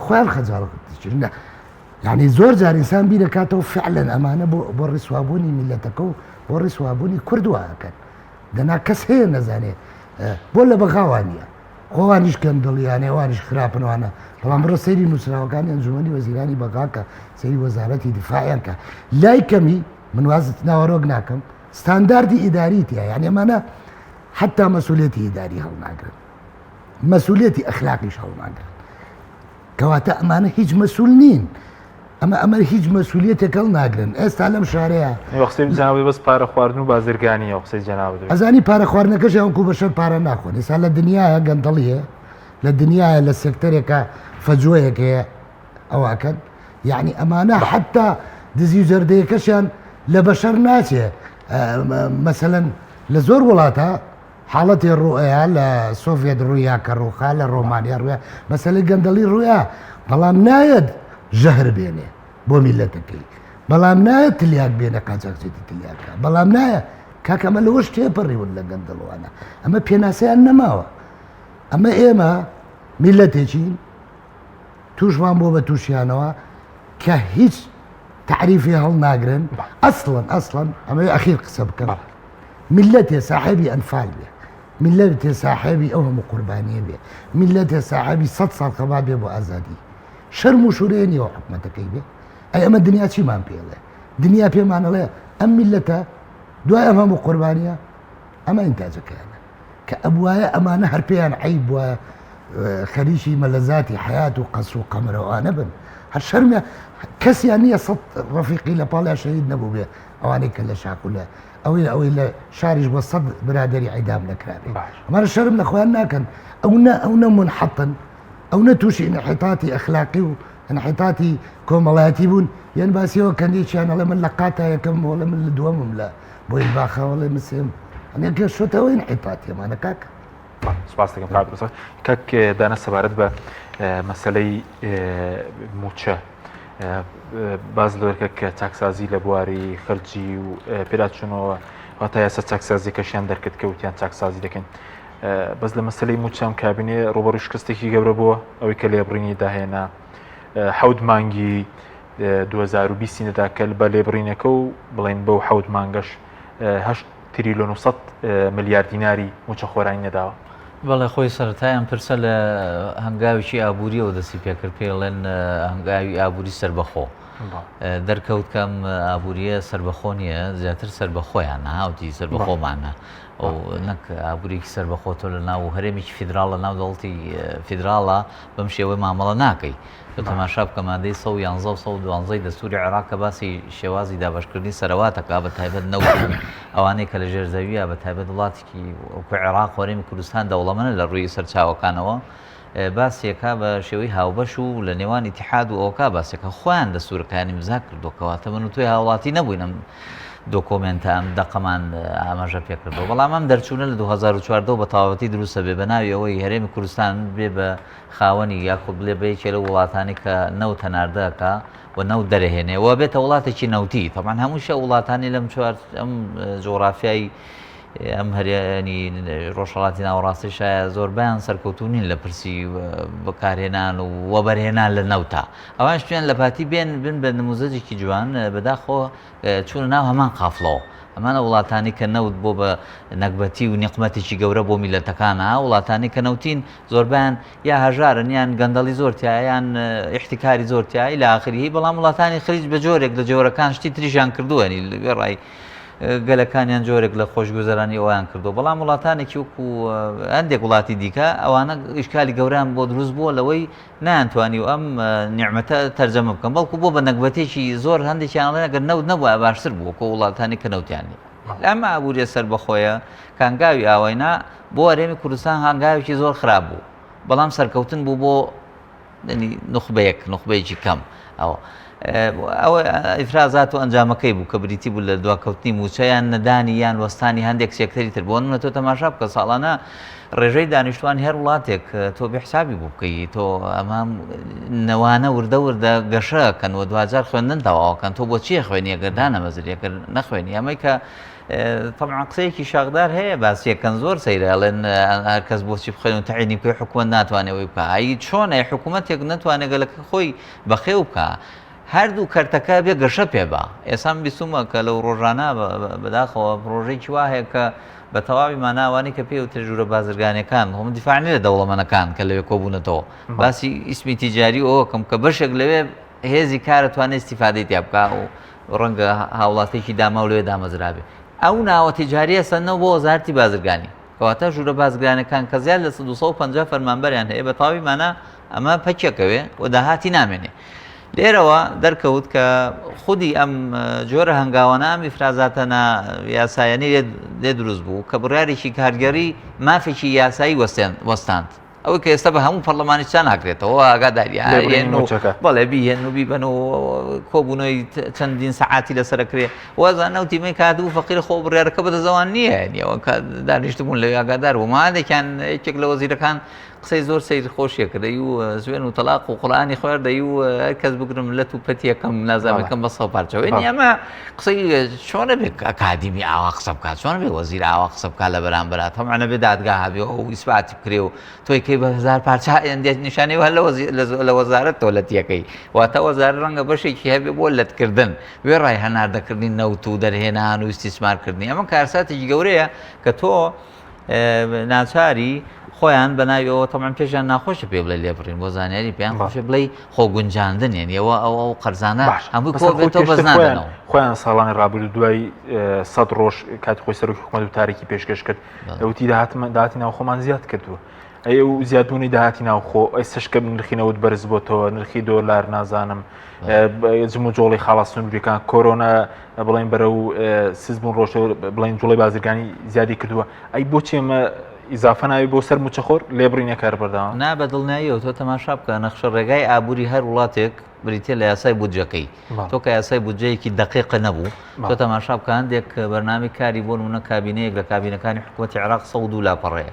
خوێن خەجاڵ یعنی زۆر جار ئینسان بیرەکاتەوە فعلەن ئەمانە بۆ ڕیسوابوونی میلەتەکە و بۆ ڕیسوابوونی کوردوواکەن دەنا کەس هەیە نەزانێ بۆ لە بەغاوانە خۆوانیش کەم دڵیانێ وانیش خراپنوانە بەڵام بڕۆ سەیری نووسراوەکانی ئەنجومەنی وەزیرانی بەغاکە سەیری وەزارەتی دیفاعیان کە لای کەمی من وازت ناوەڕۆک ناکەم ستانداردی ئیداریتە یعنی ئەمانە حتا مەسوولێتی ئیداری هەڵناگرن مەسوولێتی ئەخلاقیش هەڵناگرن کەواتە ئەمانە هیچ مەسوول نین ئەمە هیچ مەسوولێتێک هەڵ ناگرن ئێستا لەم شارەیە قسەی جناوی بەس پارە خواردن و بازرگانی ئەو قسەی جەناوی ئەزانی پارە خواردنەکەش ئەوکو بەشەر پارە ناخۆن ئێستا لە دنیاە گەندەڵیە لە دنیاە لە سێکتەرێکە فەجوەیەکەیە ئەوەکەن یعنی ئەمانە حتا دزی و زەردەیەکەشیان لە بەشەر ناچێ مەسەلەن لە زۆر وڵاتە حاڵەتی ڕوئەیە لە سۆڤێت ڕوویا کە ڕووخا لە ڕۆمانیا ڕوە مەسەلەی گەندەڵی ڕوویا بەڵام نایەت ژەهر بێنێ بۆ میلەتەکەی بەڵام نایە تلیاک بێنە قاچاقچێتی تلیاکە بەڵام نایە کاکەمە لەوەش تێپەڕیون لە گەندەڵوانە ئەمە پێناسەیان نەماوە ئەمە ئێمە میلەتێکین توشمان بۆ بە تووشیانەوە کە هیچ تعریفی هەڵ ناگرن ئەسڵەن ئەمە ئەخیر قسە بکەم میلەتێ ساحێبی ئەنفال بێ میلەتێ ساحێبی ئەو هەموو قوربانیە بێ میلەتێ ساحێبی 100 ساڵ خەبا بێ بۆ ئازادی شەرم و شورێنیەوە حکومەتەکەی بێ ئەی ئەمە دنیا چیمان پێڵێ دنیا پێمانەڵێ ئەم میلەتە دوای ئەم هەموو قوربانیە ئەمە ئینتاجەکەیانە کە ئەبوایە ئەمانە هەر پێیان عیب وە خەریکی مەلەزاتی حیات و قەس و قەمرەوانە بن هەر شەرمە کەسیان نییە سەد ڕەفیقی لە پاڵیا شەهید نەبوو بێ ئەوانەی کە لە شاکولە ئەوەی لە شاریش بۆ 100 برادری عیدام نەکرابێ ئەمانە شەرم لە خۆیان ناکەن ئەو نە منحەتن ئەو نە تووشی انحیتاتی ئەخلاقی و انحیتاتی کۆمەڵایەتی بوون یان باسیەوە کەندێکیان ئەڵێ من لە قاتە یەکەم وەڵێ من لە دووەمم لە بۆی باخەوەڵێ مسێم ئەنێکە شۆتەوەی انحیتاتی ئەمانە کاکە سپاس دەکەم کاک دانە سەبارەت بە مەسەلەی موچە باز لەوەکە کە چاکسازی لە بواری خەرجی و پێداچوونەوە هەتا یاسا چاکسازی کەشیان دەرکرد کە وتیان چاکسازی دەکەن بەس لە مەسلەی موچەم کابینێ ڕوبەڕووی شکستێکی گەورە بووە ئەوەی کە لێبڕینی داهێنا حەوت مانگی 2020 دا کە بە لێبڕینەکە و بڵێن بەو حەوت مانگەش 8 تریلیۆن و 100 ملیارد دیناری موچە خۆرانی نەداوە بەڵێ خۆی سەرەتایان پرسە لە هەنگاویی ئابووریەوە دەستی پێکرد پێڵێن هەنگاوی ئابووری سربەخۆ دەرکەوت کەم ئابووریە سربەخۆ نیە زیاتر سربەخۆیان هاوتی سربەخۆمانە ئەو نەک ئابووریکی سربەخۆتۆ لە ناو هەرێمێکی فیدراڵ لە ناو دەوڵەتی فیدراڵە بەم شێوەی مامەڵە ناکەی بە تەماشا بکە مادەی 111 و 112 دەستوری عێراق کە باسی شێوازی دابەشکردنی سەرەواتەکە بە تایبەت نەوت ئەوانەی کە لە ژێرزەویە بە تایبەت وڵاتێکی وەکو عێراق هەرێمی کوردستان دەوڵەمەنە لە ڕووی سەرچاوەکانەوە باسیەکە بە شێوەی هاوبەش و لە نێوان ئیتیحاد و ئەوکا باسێکە خۆیان دەستورەکانی مزاک کردوکەواتە من و توی هاوڵاتی نەبووینم دۆکۆمنتە ئەم دەقەمان ئاماژە پێکردەوە بەڵام ئەم دەرچوونە لە 2014 بە تەواوەتی دروستە بێ بە ناوی ئەوەی هەرێمی کوردستان بێ بە خاوەنی یاخود بڵێ بەیەکێ لە وڵاتانی کە نەوت هەناردەکە و نەوت دەرەهێنێەوە بێتە وڵاتێکی نەوتی تەمان هەمووشە وڵاتانی لەم ئەم جۆغرافیایی ئەم هەرێنی ڕۆژهەڵاتی ناوەڕاستی شایە زۆربیان سەرکەوتونین لە پرسی بەکارهێنان و وەبەرهێنان لە نەوتا ئەوان شتیان لە پاتی بێن بن بە نموزەجێکی جوان بەداخۆ چوونە ناو هەمان قافڵەوە ئەمانە وڵاتانی کە نەوت بۆ بە نەکبەتی و نیقمەتێکی گەورە بۆ میلەتەکانە وڵاتانی کە نەوتین زۆربیان یا هەژارن یان گەندەڵی زۆرتیە یان احتیکاری زۆرتیایی لە ئاخری بەڵام وڵاتانی خلیج بە جۆرێک لە جۆرەکان شتی تریژیان کردووەنی لەگەڕای گەلەکانیان جۆرێک لە خۆشگوزەرانی ئەویان کردو بەڵام وڵاتانێکی وەکو هەندێک وڵاتی دیکە ئەوانە ئیشکالی گەورەیان بۆ دروست بووە لەوەی نانتوانی و ئەم نیعمەتە تەرجەمە بکەم بەڵکو بۆ بە نەکبەتێکی زۆر هەندێکیان ئەگەر نەوت نەبووە باشتر بوو کە وڵاتانی کە نەوتیانی ئەمە ئابوووریە سەر بەخۆیە کانگاوی ئاواینا بۆ هەرێمی کوردستان هەنگاوێکی زۆر خراپ بوو بەڵام سەرکەوتن بوو بۆ نخبەیەکی کەم ئەوە ئیفرازات و ئەنجامەکەی بوو کە بریتی بوو لە دواکەوتنی موچەیان نەدانی یان وەستانی هەندێک سێکتەری تر بۆ منە تۆ تەماشا بکە ساڵانە ڕێژەی دانیشتوان هەر وڵاتێک تۆ بێحسابی بوو بکەی تۆ ئەمام نەوانە وردە گەشەکەن و دوجار خوێندن تەواوکەن تۆ بۆ چیە خوێنی ئەگەردانە مەزریەکە نەخوێنی ئەمەی کە طبعا قسەیەکی شاغدار هەیە باسیەکەن زۆر سەیرە ئەڵێن هەر کەس بۆچی بخوێن و تەعینی پێی حکوومەت ناتوانێت ئەوەی بکە ئای چۆنە حکوومەتێک ناتوانێت گەلەکە خۆی بەخێو بکە هەردوو کەرتەکە بێ گەشە پێ بە ئێسام بیستمە کە لەو ڕۆژانە بەداخەوە پرۆژێکی وا هەیە کە بە تەواوی ماناوانی کە پێ و تێژورە بازرگانەکان هەم دیفاعنی لە دەوڵەمەنەکان کە لەوێ کۆبوونەتەوە باسی ئیسمی تیجاری ئەوکەم کە بەشێک لەوێ هێزی کارە توانێت استیفادەی تیا بکە و ڕەنگە هاوڵاتێکی داما و لەوێ دامەزرابێ ئەو ناوە تیجاریە سەرنەوە بۆ وەزارەتی بازرگانی کەواتە ژوورە بازرگانەکان کە زیاد لە 250 فەرمانبەریان هەیە بە تەواوی مانە ئەمە پەکێکەوێ و داهاتی نامێنێ لێرەوە دەرکەوت کە خودی ئەم جۆرە هەنگاوانە ئەم ئیفرازاتە یاسایەنی لێ دروست بوو کە بڕیارێکی کارگەری مافێکی یاسایی وەستاند ئەوەی کە ئێستا بە هەموو پەرلەمانیستان هاکرێتەوە ئاگاداریە بەڵێ بیهێن و بیبەن و کۆبوونەوەی چەندین سەعاتی لەسەرکرێ وەزان نەوتیمەی کاتبوو فەقیر خۆ بڕیارەکە بەدەزەوان نییە نیەوە دانیشتبوون لە ئاگادار بوو مادێکیان یەکێک لە وەزیرەکان قسەی زۆر سیر خۆشیە کە دەی و زوێن و تەلاق و قورئانی خوێر دەی و هەر کەس بگرم لەت و پەتیەکەم نازانەکەم بە سەو پارچەوەی ئەمە قسەی چۆنە بێ ئاکادیمی ئاوا قسە بکات چۆن بێ وەزیر ئاوا قسە بکات لە بەرامبەرات هەمانە بێ دادگا هەبێ و ئیسباتی بکرێ و تۆی کەی بە هزار پارچە نیشانەی هەر لە وەزارەت تۆلەتیەکەی واتە وەزارە ڕەنگە بەشێکی هەبێ بۆ لەتکردن وێ ڕای هەناردەکردنی نەوت و دەرهێنان و ئیستیسمارکردنی ئەمە کارساتێکی گەورەیە کە تۆ ناچاری خۆیان بەناویەوە تەمان پێشیان ناخۆشە پێ بڵێ لێبڕین بۆ زانیاری پێیان خۆشە بڵێ خۆگونجاندنێن ئەوە ئەو قەرزانە هەمووی کۆبێتەوە بەزنانەوە خۆیان ساڵانی ڕابردوو دوای 100 ڕۆژ کاتی خۆی سەرۆکی حکوومەت و تاریکی پێشکەش کرد ئەوتی داهاتی ناو خۆمان زیاد کردووە ئەی ئەو زیادبوونی داهاتی ناوخۆ ئەی سشکە نرخینەوت بەرز بۆتەوە نرخی دۆلار نازانم جم و جۆڵی خاڵاسنوورەکان کۆرۆنا بڵێن بەرە و سزبوون ڕۆژ بڵێن جوڵی بازرگانی زیادی کردووە ئەی بۆچی ئەمە ئیزافە ناوی بۆ سەر موچەخۆر لێبڕینە کار بەرداوە نا بە دڵنیاییەوە تۆ تەماشا بکە نەخشە ڕێگای ئابووری هەر وڵاتێک بریتێ لە یاسای بودجەکەی تۆ کە یاسای بودجەیەکی دقیقە نەبوو تۆ تەماشا بکە هەندێک بەرنامی کاری بۆ نمونە کابینەیەک لە کابینەکانی حکوومەتی عێراق 100 لاپەڕەیە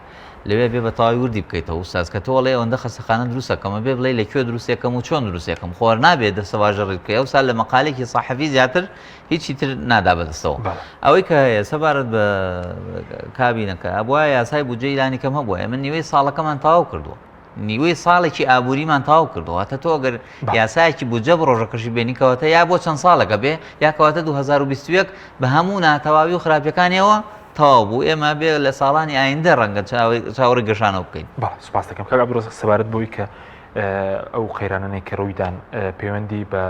لەوێ بێ بە تەواوی وردی بکەیتەوە ئوستاز کە تۆ ئەڵێ ئەوەندە خەستەخانە دروستەکەمە بێ بڵێ لەکوێ دروستێکەم و چۆن دروستێکم خۆر نابێت دەسەواژەڕی بکەی ئەو سال لە مەقالێکی ساحەفی زیاتر هیچی تر نادا بەدەستەوە ئەوەی کە هەیە سەبارەت بە کابینەکە ئەبووە یاسای بودجە ئیلانی کەم هەبووە من نیوەی ساڵەکەمان تەواو کردووە نیوەی ساڵێکی ئابووریمان تەواو کردووە هاتە تۆ ئەگەر یاسایەکی بودجە بە ڕۆژەکەشی بێنیکەوەتە یا بۆ چەند ساڵەکە بێ یا کەواتە 2021 بە هەموو ناتەواوی و خراپیەکانیەوە تەواو بوو ئێمە بێ لە ساڵانی ئایندە ڕەنگە چاوەڕی گەشانەوە بکەین سوپاس دەکەم کاک عەبدوڕەزاق سەبارەت بۆی کە ئەو قەیرانانەی کە ڕوویدان پەیوەندی بە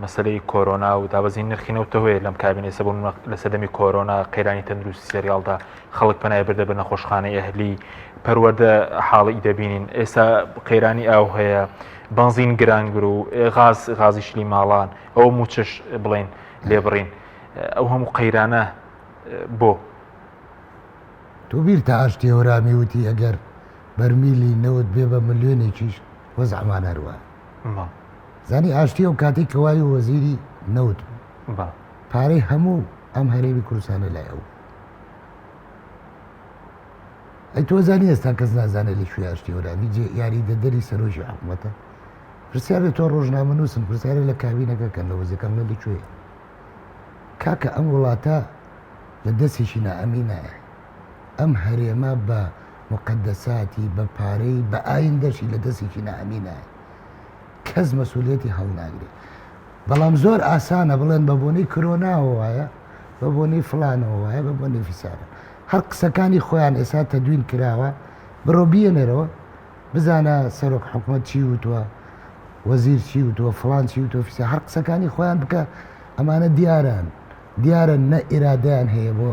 مەسلەی کۆرۆنا و دابەزین نرخینەوتە هەیە لەم کابینەی سەبوون لە سەردەمی کۆرۆنا قەیرانی تەندروستی سەریاڵدا خەڵک پەنای بردە بە نەخۆشخانەی ئەهلی پەروەردە حاڵی دەبینین ئێستا قەیرانی ئاو هەیە بنزین گرانگر و غازی شلی ماڵان ئەو موچش بڵێن لێبڕین ئەو هەموو قەیرانە بۆ تۆ بیر تا ئاشتی هەورامی وتی ئەگەر بەرمیلی نەوت بێ بە ملیۆنێکیش وەزعمان هەروە زانی ئاشتی ئەو کاتی کەوای وەزیری نەوت پارەی هەموو ئەم هەرێمی کوردستانە لای ئەو ئەی تۆ زانی ئێستا کەس نازانێت لە شوێ ئاشتی هەورامی یاری دەدەری سەرۆژی حکوومەتە پرسیارێت تۆ ڕۆژنامە نووسن پرسیارێت لە کابینەکەکەن لە وەزەکەم لە لەکوێ کاکە ئەم وڵاتە لە دەستێکی نائەمینایە ئەم هەرێمە بە مقدساتی بە پارەی بە ئایندەشی لە دەستێکی نائەمینایە کەس مەسئولیەتی هەڵناگرێت بەڵام زۆر ئاسانە بڵێن بە بۆنەی کۆرۆناوە وایە بە بۆنەی فلانەوە وایە بە بۆنەی فیسارە هەر قسەکانی خۆیان ئێستا تەدوین کراوە بڕۆ بیێنێرەوە بزانە سەرۆک حکوومەت چی وتووە وەزیر چی وتووە فلان چی وتووە فیسا هەر قسەکانی خۆیان بکە ئەمانە دیارە نە ئیرادیان هەیە بۆ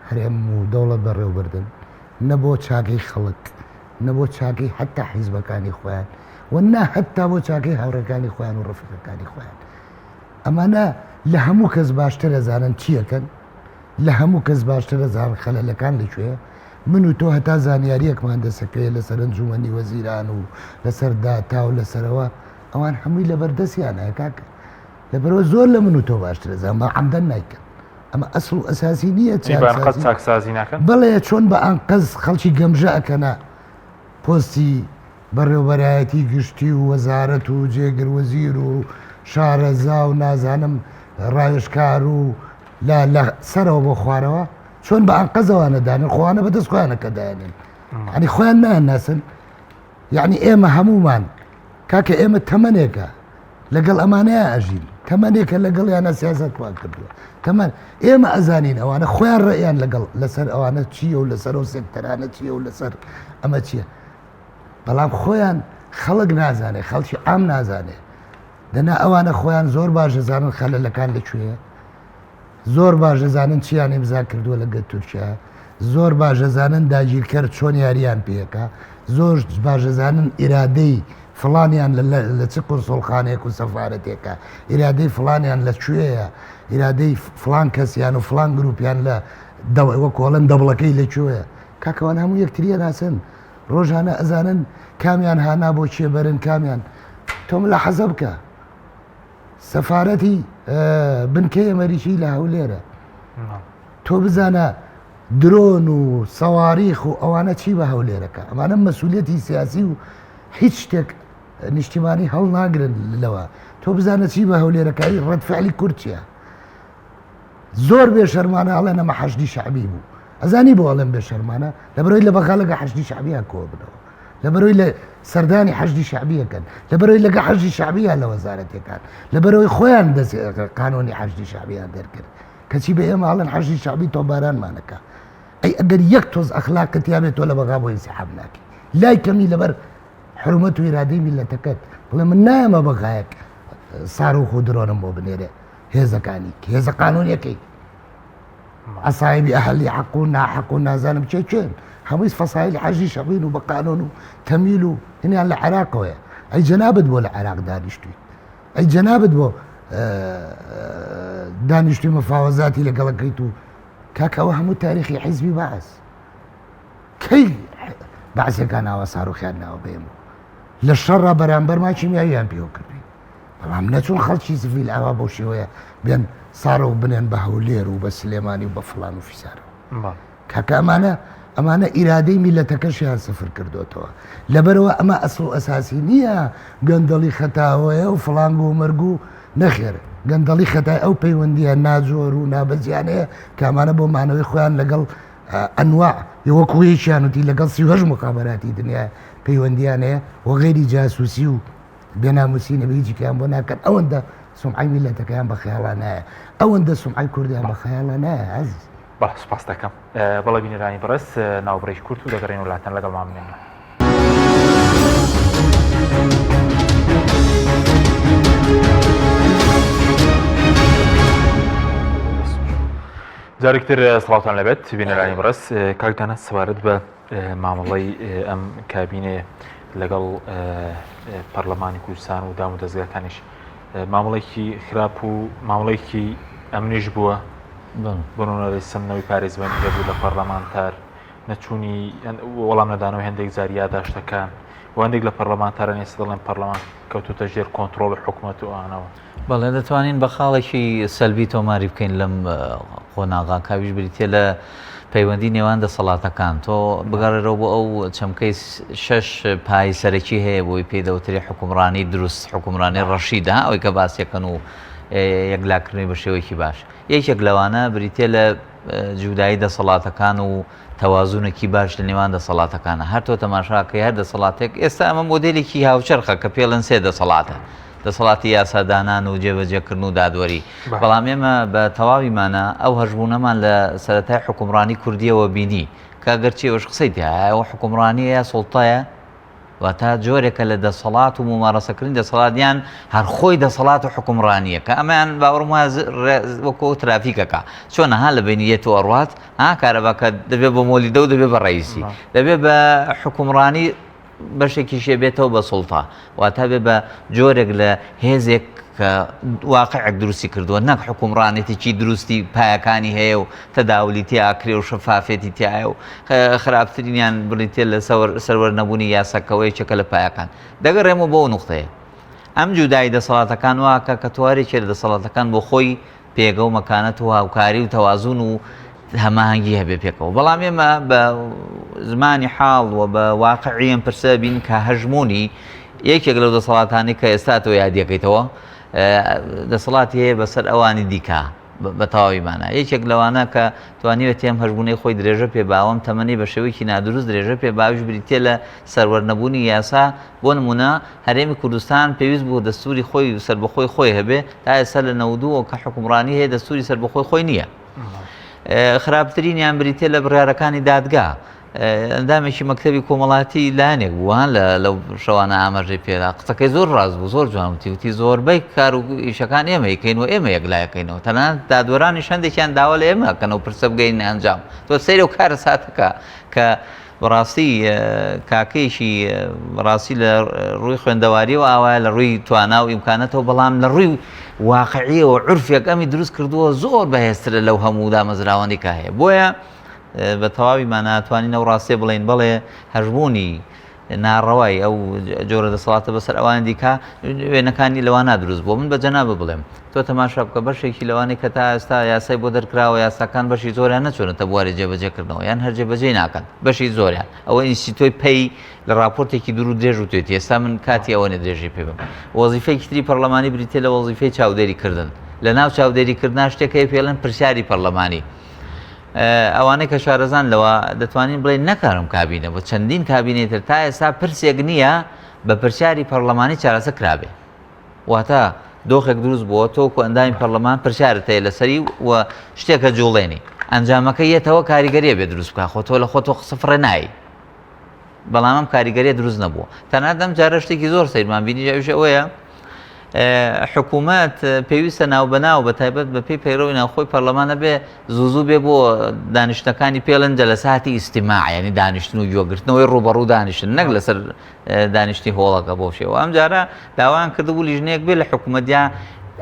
هەرێم و دەوڵەت بەڕێوەبردن نە بۆ چاکەی خەڵک نە بۆ چاکەی حتا حیزبەکانی خۆیان و نا حتا بۆ چاکەی هاوڕێکانی خۆیان و ڕفیقەکانی خۆیان ئەمانە لە هەموو کەس باشترە زانن چیەکەن لە هەموو کەس باشترە زان خەلەلەکان لەکوێ من و تۆ هەتا زانیاریەکمان دەسەکەوێت لەسەر ئەنجومەنی وەزیران و لەسەر داتا و لەسەرەوە ئەوان هەمووی لەبەردەستیان هەیە کاکە لەبەرەوە زۆر لە من و تۆ باشترە زان بە عەمدەن نایکەن ئەمە ئەسڵ و ئەساسی نییە چاکسازی ناکەن بەڵێ چۆن بە ئەنقەز خەڵکی گەمژە ئەکەنە پۆستی بەڕێوەبەرایەتی گشتی و وەزارەت و جێگروەزیر و شارەزا و نازانم ڕایشکار و لە سەرەوە بۆ خوارەوە چۆن بە ئەنقەزەوانە دانن خۆوانە بەدەست خۆیانەکە دایانێن ینی خۆیان ناناسن یعنی ئێمە هەمومان کاکە ئێمە تەمەنێکە لەگەڵ ئەمانەیە ئەژین تەمەنێکە لەگەڵ یانە سیاسەتوان کردووە تەمەن ئێمە ئەزانین ئەوانە خۆیان ڕێیان لەگەڵ لەسەر ئەوانە چییە و لەسەر و سێکتەرانە چییە و لەسەر ئەمە چییە بەڵام خۆیان خەڵک نازانێ خەڵکی ئام نازانێ دەنا ئەوانە خۆیان زۆر باش دەزانن خەلەلەکان لەکوێیە زۆر باش دەزانن چیان ئیمزا کردووە لەگەڵ تورکیا زۆر باش دەزانن داگیرکەر چۆن یاریان پێەکە زۆر باش دەزانن ئیرادەی فڵانیان لە چ کۆنسۆڵخانەیەک و سەفارەتێکە ئیرادەی فڵانیان لەکوێیە ئیرادەی فلان کەسیان و فلان گروپیان لە وە کۆڵەن دەبڵەکەی لەکوێیە کاکەوان هەموو یەکتریە ناسن ڕۆژانە ئەزانن کامیان هانا بۆ چێبەرن کامیان تۆم لە حەزە بکە سەفارەتی بنکەی ئەمەریکی لە هەولێرە تۆ بزانە درۆن و سەواریخ و ئەوانە چی بە هەولێرەکە ئەمانە مەسئولیەتی سیاسی و هیچ شتێک نیشتیمانی هەڵ ناگرن لەوە تۆ بزانە چی بە هەولێرەکەی ڕەتفعلی کورتچیە زۆر بێ شەرمانە ئەڵێ نەمە حەشدی شعبی بوو ئەزانی بۆ ئەڵێن بێ شەرمانە لەبەرەوەی لە بەغاڵەکە حەشدی شعبیان کۆ بنەوە لەبەرەوەی لە سەردانی حەشدی شعبیەکەن لەبەرەوەی لەگە حەشدی شعبیان لە وەزارەتەکان لەبەرەوەی خۆیان دەست قانۆنی حەشدی شعبیان دەرکرد کەچی بە ئێمە ئاڵەن حەشدی شعبی تۆبارانمانەکە ئەی ئەگەر یەک تۆز ئەخلاقت یابێت تۆ لە بەغا بۆ ئینسحاب ناکەی لای کەمی لەبەر حرمەت و ئیرادەی میلەتەکەت بڵێ من نایەمە بەغایەک ساڕوخ و درۆنم بۆ بنێرێ هێزەکانی هێزە قانۆنیەکەی ئەسایبی ئەهلی حەق و ناحەق و نازانم چێن هەمووی فەسایلی حەشدی شعبین و بە قانۆن و تەمیل و هینیان لە عێراقەوەیە ئەی جەنابەت بۆ لە عێراق دانیشتووی ئەی جەنابەت بۆ دانیشتوی مەفاوەزاتی لەگەڵەکەیت و کاکەوە هەموو تاریخی حیزبی بەعس کەی بەعسێکان ناوە ساڕوخیان ناوە بێمەوە لە شەڕە بەرامبەر ماچی میاویان پێوە کردووی بەڵام نەچون خەڵکی سڤیل ئاوا بۆ شێوەیە بێن ساڕە و بنێن بە هەولێر و بە سلێمانی و بە فڵان و فیسارەوە کاکە ئەمانە ئیرادەی میلەتەکەشیان سفر کردوتەوە لەبەرەوە ئەمە ئەسڵ و ئەساسی نییە گەندەڵی خەتاوەیە و فڵانگ و مەرگ و نەخێر گەندەڵی خەتای ئەو پەیوەندیە ناجۆر و نابەزیانەیە کامانە بۆ مانەوەی خۆیان لەگەڵ ئەنواع یوەکوەیەکیان وتی لەگەڵ 38 مخابەراتی دنیا پەیوەندیانەیە و غێری جاسوسی و بێناموسی نەبیجیکیان بۆ ناکەن ئەوەندە سومعی میلەتەکەیان بە خەیاڵان نایە ئەوەندە سومعی کوردیان بە خەیاڵان نایە عەزیز سپاس دەکەم بەڵێ بینەرانی بەڕێز ناوبڕێژ کورت و دەگەڕێن وڵاتان لەگەڵ مامنێنەوە جارێکتر سڵاوتان لەبێت بینەرانی بەڕێز کاکدانە سەبارەت بە مامەڵەی ئەم کابینێ لەگەڵ پەرلەمانی کوردستان و دام و دەستگاکانیش مامەڵێکی خراپ و مامەڵێکی ئەمنیش بووە بنەوەی سمنەوەی پارێزبانی هەبوو لە پەرلەمانتار نەچوونی وەڵام نەدانەوە هەندێک زاریا داشتەکان و هەندێک لە پەرلەمانتاران ێستا دەڵێن پەرلەمان کەوتوتە ژێر کۆنتڕۆڵی حکوومەت و ئانەوە بەڵێ دەتوانین بە خاڵێکی سەلبی تۆماری بکەین لەم قۆناغا کاویش بریتێ لە پەیوەندی نێوان دەسەڵاتەکان تۆ بگەڕێرەوە بۆ ئەو چەمکەی 6 پای سەرەکی هەیە بۆی پێدەوتری حکومڕانی دروست حکومڕانی ڕەشیدە ئەوەی کە باسیەکەن و یەکلاکردنی بە شێوەیەکی باش یەکێک لەوانە بریتێ لە جودایی دەسەڵاتەکان و تەوازونێکی باش لە نێوان دەسەڵاتەکانە هەر تۆ تەماشاکەی هەر دەسەڵاتێک ئێستا ئەمە مۆدێلێکی هاوچەرخە کە پێڵەن سێ دەسەڵاتە دەسەڵاتی یاسادانان و جێبەجێکردن و دادوەری بەڵام ئێمە بە تەواویمانە ئەو هەژبوونەمان لە سەرەتای حکومڕانی کوردیەوە بینی کاگەرچیەوەش قسەی ئەو حکومڕانیە سڵتایە واتە جۆرێکە لە دەسەڵات و ممارەسەکردن دەسەڵاتیان هەر خۆی دەسەڵات و حکومڕانیە کە ئەمەیان باوەڕم وایە وەکو ترافیکەکە چۆنە ها لە بینیەت و ئەڕوات کارەباکە دەبێت بە مۆلیدە و دەبێت بە ڕئیسی دەبێت بە حکومڕانی بەشێکی شێبێتەوە بە سڵتا واتە بێ بە جۆرێک لە هێزێک کە واقعێک دروستی کردووە نەک حکومڕانێتێکی دروستی پایەکانی هەیە و تەداولیتی ئاکرێ و شەفافێتی تایە و خراپترینیان بڵیتێ لە سەروەر نەبوونی یاساکەوەی چەکە لە پایەکان دەگەڕێمە بۆ نقطەیە ئەم جودایی دەسەڵاتەکان واکە کە توارێکی لە دەسەڵاتەکان بۆ خۆی پێگە و مەکانەت و هاوکاری و تەوازون و هەماهەنگی هەبێ پێکەوە بەڵام ئێمە بە زمانی حاڵ و بە واقعیان پرسە بین کە هەژمونی یەکێک لەو دەسەڵاتانی کە ئێستاتەوە یادیەکەیتەوە دەسەڵاتی هەیە بەسەر ئەوانی دیکە بە تەواویمانە یەکێک لەوانە کە توانیوێت تێم هەژبوونەی خۆی درێژە پێ باوەم تەمەنی بە شێوەیەکی نادروست درێژە پێ باویش بریتێ لە سەروەرنەبوونی یاسا بۆ نمونە هەرێمی کوردستان پێویست بوو دەستوری خۆی سەربەخۆی خۆی هەبێ تا ئێستا لە 92 کە حکومڕانی هەیە دەستوری سەربەخۆی خۆی نییە خراپترینیان بریتێ لە بڕیارەکانی دادگا ئەندامێکی مەکتەبی کۆمەڵاتی لایەنێک بووان لەو شەوانە ئاماژەی پێدا قسەکەی زۆر ڕاست بوو زۆر جوانوتی وتی زۆربەی کار و ئیشەکان ئێمە یکەین و ئێمە یەکلایەکەینەوە تەنانەت دادوەرانی شەندێکیان داوا لە ئێمە کەنەوە پرسە بگەین ئەنجام تۆ سەیرە و کارە ساتەکە کە بەڕاستی کاکەیەکی بەڕاستی لە ڕووی خوێندەواریەوە ئاوایە لە ڕووی توانا و ئیمکانەتەوە بەڵام لە ڕووی واقعیەوە عورفێک ئەمی دروست کردووە زۆر بەهێزترە لەو هەموو دامەزراوەندی کە هەیە بۆیە بە تەواویمان ناتوانین ئەو ڕاستێ بڵێن بەڵێ هەژبوونی ناڕەوای ئەو جۆرە دەسەڵاتە بەسەر ئەوان دیکە وێنەکانی لەوان نادروست بۆ من بە جەنابە بڵێم تۆ تەماشا بکە بەشێکی لەوانەی کە تا ئێستا یاسای بۆ دەرکراوە یاساکان بەشی زۆریان نەچۆنێتە بواری جێبەجێکردنەوە یان هەر جێبەجێ ناکەن بەشی زۆریان ئەوە ئینستیتۆی پێی لە راپۆرتێکی دوور و درێژ و توێتی ئێستا من کاتی ئەوە نەدرێژی پێ بم وەزیفەیەکی تری پەرلەمانی بریتێ لە وەزیفەی چاودێریکردن لە ناو چاودێریکردنا شتێکەیە پێڵێن پرسیاری پەرلەمانی ئەوانەی کە شارەزان لەوە دەتوانین بڵێن نەکارم کابینە بۆ چەندین کابینێتر تا ئێستا پرسێک نییە بە پرسیاری پەرلەمانی چارەسە کرابێ واتە دۆخێک دروست بووە تۆکو ئەندامی پەرلەمان پرسیارت هەیە لەسەری و شتێکە جوڵێنی ئەنجامەکە یەتەوە کاریگەریە بێ دروست بکە خۆ تۆ لە خۆ تۆ سفرە نایی بەڵام ئەم کاریگەریە دروست نەبووە تەنانەت ئەم جارە شتێکی زۆر سەیرمان بینی جاویش ئەوەیە حکوومەت پێویستە ناو بەناو بە تایبەت بە پێی پەیڕەوی ناوخۆی پەرلەمانە بێ زوو بێ بۆ دانیشتەکانی پێڵەن جەلەساتی ئیجتیماع ینی دانیشتن و گوێگرتنەوەی ڕوبەڕوو دانیشتن نەک لەسەر دانیشتی هۆڵەکە بۆ شێوە ئەم جارە داوایان کردبوو لیژنەیەک بێ لە حکوومەتیا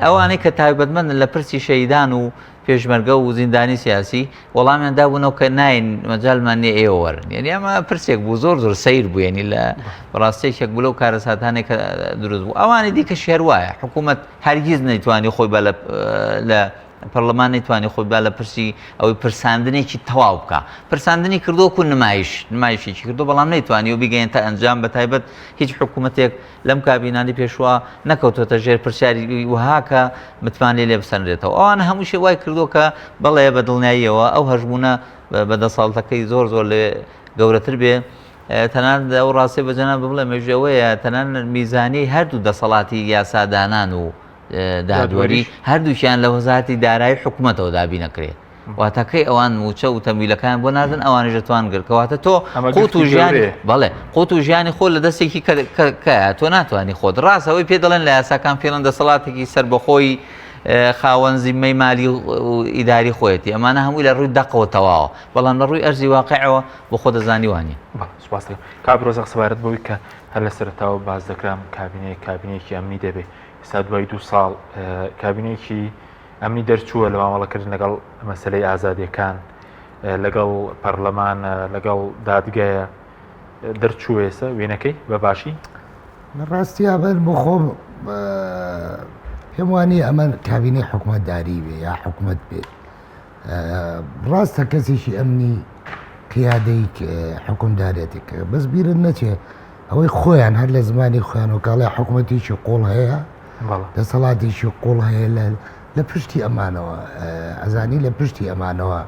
ئەوانەی کە تایبەتمەند لە پرسی شەیدان و پێشمەرگە و زیندانی سیاسی وەڵامیان دابوونەوە کە ناین مەجالمان نێ ئێوە وەرن یعنی ئەمە پرسێک بوو زۆر زۆر سیر بوو ینی لە ڕاستێکێک بوو لەو کارە ساتانێک کە دروست بوو ئەوانی دیکە شێر وایە حکوومەت هەرگیز نەیتوانی خۆی بە لە پەرلەمان نەیتوانی خۆی با لە پرسی ئەوەی پرساندنێکی تەواو بکە پرساندنی کردووەکو نمایشێکی کردو بەڵام نەیتوانی و بیگەین تا ئەنجام بە تایبەت هیچ حکوومەتێک لەم کابینانی پێشوە نەکەوتۆتە ژێر پرسیاری وهاکە متمانێ لێ بسەنرێتەوە ئەوانە هەموو شێ وای کردووە کە بەڵێ بە دڵنیاییەوە ئەو هەژبوونە بەدەساڵتەکەی زۆر لێ گەورەتر بێ تەنانەت ئەو ڕاستێ بەجەنا بڵێ مێژەوەیە تەنانەت میزانی هەردوو دەسەڵاتی یاسادانان و دادوەری هەردووشیان لە وەزارەتی دارایی حکوومەتەوە دابی نەکرێت واتەکەی ئەوان موچە و تەمویلەکان بۆ نادن ئەوانش دەتوان گرکەواتە تۆ قوت و ژیانی بەڵێ قوت و ژیانی خۆ لە دەستێکی کە تۆ ناتوانانی خۆت ڕاستەوەی پێ دەڵێن لە یاساکان پێڵەن دەسەڵاتێکی سەربەخۆی خاوەن زیممەی مالی و ئیداری خۆیەتی ئەمانە هەمووی لە ڕووی دەقەوە تەواوە بەڵام لە ڕووی ئەرزی واقعەوە بۆ خۆ دەزانی وانی کابرۆزە سەبارەت بەوەی کە هەر لە سەرەتاوە باز دەکرام کابینەیەکی ئەمنی دەبێت ئێستا دوای 2 ساڵ کابینەیەکی ئەمنی دەرچووە لە مامەڵەکردن لەگەڵ مەسەلەی ئازادیەکان لەگەڵ پەرلەمان لەگەڵ دادگایە دەرچووە ئێستا وێنەکەی بە باشی لە ڕاستیا بەر بۆ خۆم پێم وانێ ئەمە کابینەی حکوومەتداری بێ یا حکوومەت بێت ڕاستە کەسێکی ئەمنی قیادەی حکومدارێتێکە بەس بیرن نەچێ ئەوەی خۆیان هەر لە زمانی خۆیان و کاڵی حکوومەتێکی قوڵ هەیە دەسەڵاتێکی قوڵ هەیە لە پشتی ئەمانەوە ئەزانی لە پشتی ئەمانەوە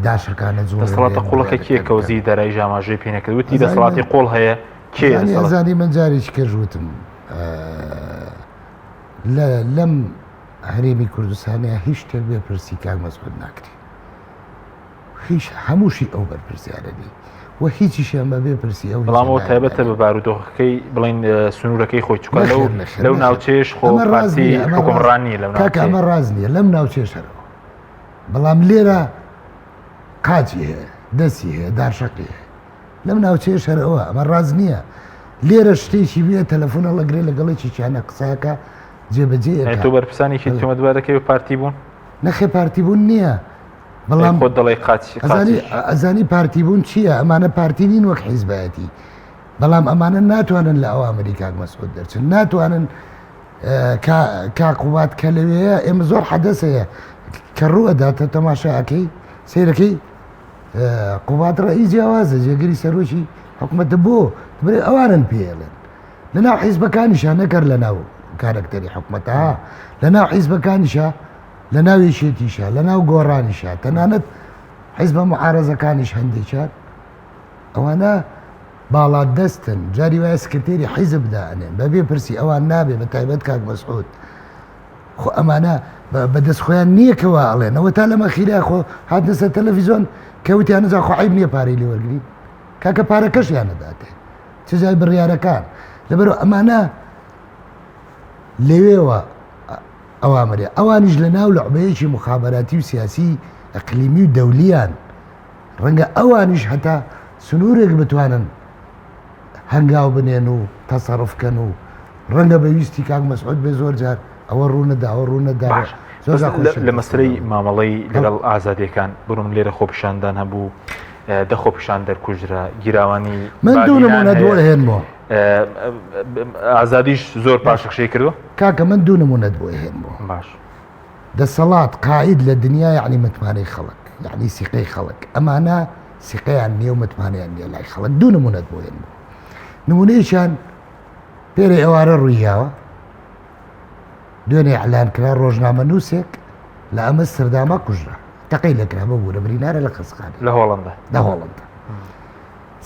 داشەکانە زۆر دەسەڵاتە قوڵەکە کێ کەوزی دەرای ژاماژەی پێنەکردوتی دەسەڵاتی قوڵ هەیە کێ ئەزانی من جارێکی کەژوتم لەم هەرێمی کوردستانەیە هیچ شتێک بێپرسی کاک مەسعود ناکرێ هیچ هەمووشی ئەو بەرپرسیارەبی و هیچیشیان بە بێپرسی ئەو بەڵامەوە تایبەتە بە بارودۆخەکەی بڵین سنوورەکەی خۆی چکە لەو ناوچێش خۆ پارتی حکومڕانی لەو کاکە ئەمە ڕاز نییە لەم ناوچێشەرەوە بەڵام لێرە قاچی هەیە دەستی هەیە دارشەقی هەیە لەم ناوچێشەرەوە ئەمە ڕاز نییە لێرە شتێکی بێ تەلەفۆنە لەگرێ لەگەڵێکی چیانە قساکە جێبەجێ تۆ بەرپرسانێکی تۆمەتبارەکەی بە پارتی بوون نەخێ پارتی بوون نییە بەڵام خۆ دەڵێ قاچی ئەزانی پارتی بوون چییە ئەمانە پارتی نین وەک حیزبەتی بەڵام ئەمانە ناتوانن لە ئەو ئەمریکا مەسعود دەرچن ناتوانن کاقوبات کە لەوەیە ئێمە زۆر حەدەسەیە کە ڕوئەداتە تەماشاکەی سیرەکەی قوبات ڕئیس جیاوازە جێگەری سەرۆکی حکومەتە بۆ برێ ئەوانن پێڵێن لەناو حیزبەکانیشان نەکەر لەناو کارکتەری حکومەتە لەناو حیزبەکانیشە لە ناوی شێتیشە لە ناو گۆڕانیشە تەنانەت حیزبە معارەزەکانیش هەندێکیان ئەوانە باڵات دەستن جاری وایە سکرتێری حیزب بدانێن بەبێ پرسی ئەوان نابێ بە تایبەت کاک مەسعود خۆ ئەمانە بەدەست خۆیان نییەکەوە ئەڵێن ئەوە تا لەمە خیرا خۆ هاتنە سەر تەلەڤیزۆن کەوتیان نەزا خۆ عیب نییە پارەی لێ وەرگری کاکە پارەکەشیان نەداتێ چ جای بڕیارەکان لەبەرەوە ئەمانە لەوێوە ئەوامەریە ئەوانیش لە ناو لەعبەیەکی مخابەراتی و سیاسی ئەقلیمی و دەولیان ڕەنگە ئەوانیش هەتا سنوورێک بتوانن هەنگاو بنێن و تەسەڕفکەن و ڕەنگە بەویستی کاک مەسعود بێ زۆر جار ئەوە ڕوونەدا ئەوە ڕوونەدا لە مەسرەی مامەڵەی لەگەڵ ئازادیەکان بڕم لێرە خۆپیشاندان هەبوو دە خۆپیشان دەرکوژرا گیراوانی من دوو نمونە دووە هێنمەوە ئازادیش زۆر پاشەخشەی کردو کاکە من دوو نمونەت بۆ هێنمەوە باش دەسەڵات قائید لە دنیا یعنی متمانەی خەڵک یعنی سیقەی خەڵک ئەمانە سیقەیان نییە و متمانیان نییە لای خەڵک دوو نمونەت بۆ هێنمەوە نمونەیەکیان پێرەی ئەوارە ڕوویاوە دوێنێ ئەعلان کرا ڕۆژنامە نووسێک لە ئەمە سەردامە کوژرا تەقەی لەکرا بەبوو لە برینارە لە قسەخانە لە هۆڵەندا لە هۆڵەندا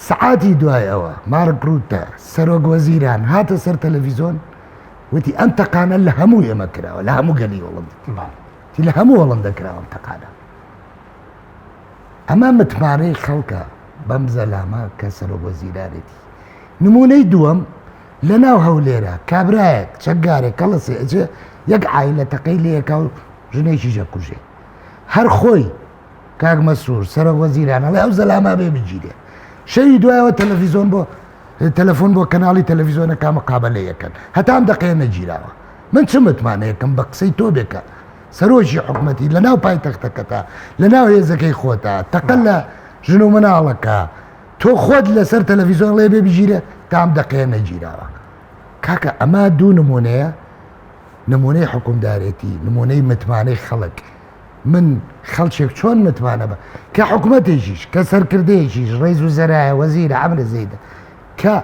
سعاتی دوای ئەوە مارک ڕوتە سەرۆک وەزیران هاتە سەر تەلەڤیزۆن وتی ئەم تەقانە لە هەموو ئێمە کراوە لە هەموو گەلی وەڵەندا تی لە هەموو وەڵەندا کراوە تەقانە ئەمە متمانەی خەڵکە بەم زەلامە کە سەرۆک وەزیرانێتی نمونەی دووەم لە ناو هەولێرە کابرایەک چەکگارێک کەڵەسێ ئەجێ یەک عایلە تەقەی لەیەکا و ژنێکی ژەکوژێ هەر خۆی کاک مەسرور سەرۆک وەزیرانە لە ئەو زەلامە بێ بگیرێ شەوی دوایەوە تەلەڤیزۆن بۆ تەلەفۆن بۆ کەناڵی تەلەڤیزۆنەکە مقابلەیەکەن هەتام دەقەیە نەگیراوە من چ متمانەیەکەم بە قسەی تۆ بێکە سەرۆکی حکومەتی لە ناو پایتەختەکەتە لە ناو هێزەکەی خۆتە تەقەل لە ژن و مناڵەکە تۆ خۆت لەسەر تەلەڤیزۆن لێ بێ بگیرێ تام دەقەیە نەگیراوە کاکە ئەمە دوو نمونەیە نمونەی حکومدارێتی نمونەی متمانەی خەڵک من خەڵکێک چۆن متمانە بە کە حکومەتێکیش کە سەرکردەیەکیش ڕێز و زەرایە وەزیرە ئەمرە زەیدە کە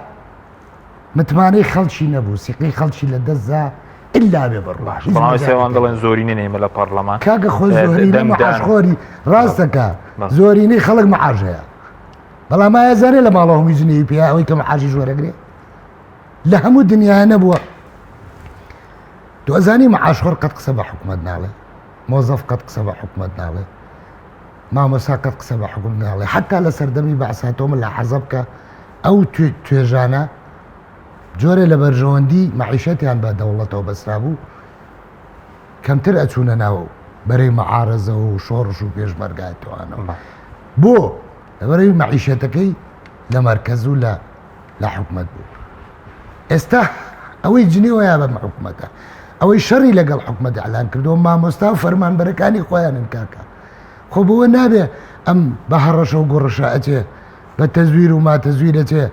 متمانەی خەڵکی نەبوو سیقەی خەڵکی لە دەستدا ئللا بێ بڕواش بەڵام سێوان دەڵێن زۆرینە نێمە لە پەرلەمان کاکە خۆ زۆرینە مەعاشخۆری ڕاستەکە زۆرینەی خەڵک مەعاش هەیە بەڵام ئایا زانێ لە ماڵە هەمووی ژنێوی پێ ئەوەی کە مەعاشی وەرەگرێ لە هەموو دنیاە نەبووە تۆ ئەزانی مەعاشخۆر قەت قسە بە حکومەت ناڵێ مۆزەف قەت قسە بە حکومەت ناڵێ مامۆستا قەت قسە بە حکومەت ناڵێ حتا لە سەردەمی بەعساتۆ من لە حەزە بکە ئەو توێژانە جۆرە لە بەرژەوەندی مەعیشەتیان بە دەوڵەتەوە بەسرا بوو کەمتر ئەچوونە ناو بەرەی مەعارەزە و شۆڕش و پێشمەرگایەوانەوە بۆ لەبەرەوەی مەعیشەتەکەی لە مەرکەز و لە حکومەت بوو ئێستا ئەوەی جنێوەیە بەم حکومەتە ئەوەی شەڕی لەگەڵ حکومەت ئەعلان کردەوە مامۆستا و فەرمانبەرەکانی خۆیانن کاکە خۆ بەوە نابێ ئەم بە هەڕەشە و گۆڕەشە ئەچێ بە تەزویر و ماتەزویرەچێ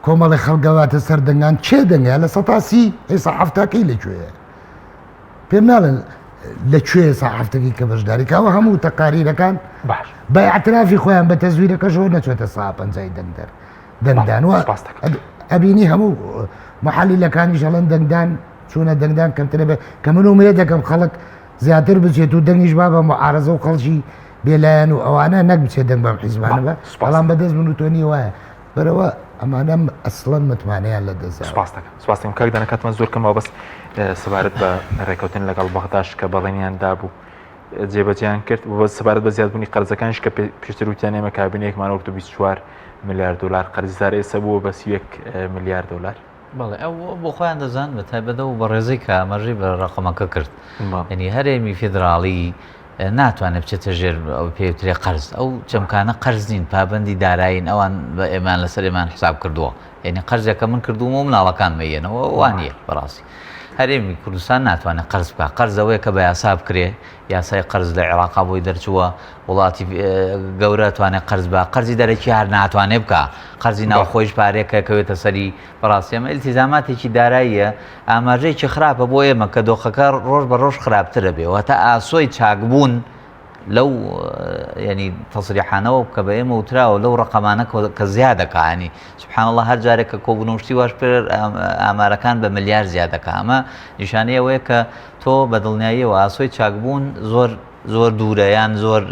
کۆمەڵی خەڵگەواتە سەر دەنگان چێ دەنگە لە سەتاسی ئێستا هەفتاکەی لەکوێیە پێم ناڵێن لەکوێ ساحەفتەکەی کە بەشداری کاوە هەموو تەقاریرەکان بە ئاعترافی خۆیان بە تەزویرەکەشەوە نەچێتە سا پەنجای دەنگدان ئەبینی هەموو محەلیلەکانی ژەڵەن دەنگدان چوونە دەنگدان کەمترە بێ کە من ومێ دەکەم خەڵک زیاتر بچێت و دەنگیش با بە معارەزە و خەڵکی بێلایەن و ئەوانە نەک بچێت دەنگ بەم حیزبانە بە بەڵام بەدەست من و تۆنی وایە بەرەوە ئەمانە ئەسڵەن متمانەیان لە دەست سپاس دەکەم کاک دەنەکەتمە زۆر کەمەوە بەس سەبارەت بە ڕێکەوتن لەگەڵ بەغداش کە بەڵێنیان دابوو جێبەجیان کرد بە سەبارەت بە زیادبوونی قەرزەکانش کە پێشتر وتیان ئێمە کابینەیەکمان وەرد و 24 میلیارد دلار قەرزدار ئێستا بووە بە 31 میلیارد دلار بەڵێ ئەو بۆ خۆیان دەزان بە تایبەتە و بە ڕێزەی کە ئاماژەی بە ڕقەمەکە کرد ینی هەرێمی فێدراڵی ناتوانێت بچێتە ژێر ئەو پێوترێ قەرز ئەو چەمکانە قەرز نین پابندی دارایین ئەوان بە ئێمان لەسەر ئێمان حساب کردووە یعنی قەرزێکە من کردومە و مناڵەکان مەیەنەوە وانە بەڕاستی هەرێمی کوردستان ناتوانێت قەرز بکە قەرزەوەی کە بە یاسا بکرێ یاسای قەرز لە عێراقا بۆی دەرچووە وڵاتی گەورە توانێت قەرز بە قەرزی دەرەکی هەر ناتوانێت بکە قەرزی ناوخۆیش پارێکە کەوێتە سەری بەڕاستی ئەمە ئیلتیزاماتێکی داراییە ئاماژەیەکی خراپە بۆ ئێمە کە دۆخەکە ڕۆژ بە ڕۆژ خراپترە بێ واتە ئاسۆی چاکبوون لەو ینی تەسریحانەوە کە بە ئێمە وتراوە لەو ڕقەمانە کە زیادەکانی سبحان الله هەر جارێکە کۆبوونەشتی واش پێر ئامارەکان بە ملیار زیادەکە ئەمە نیشانەیە ئەوەیە کە تۆ بە دڵنیاییەوە ئاسۆی چاکبوون زۆر دوورە یان زۆر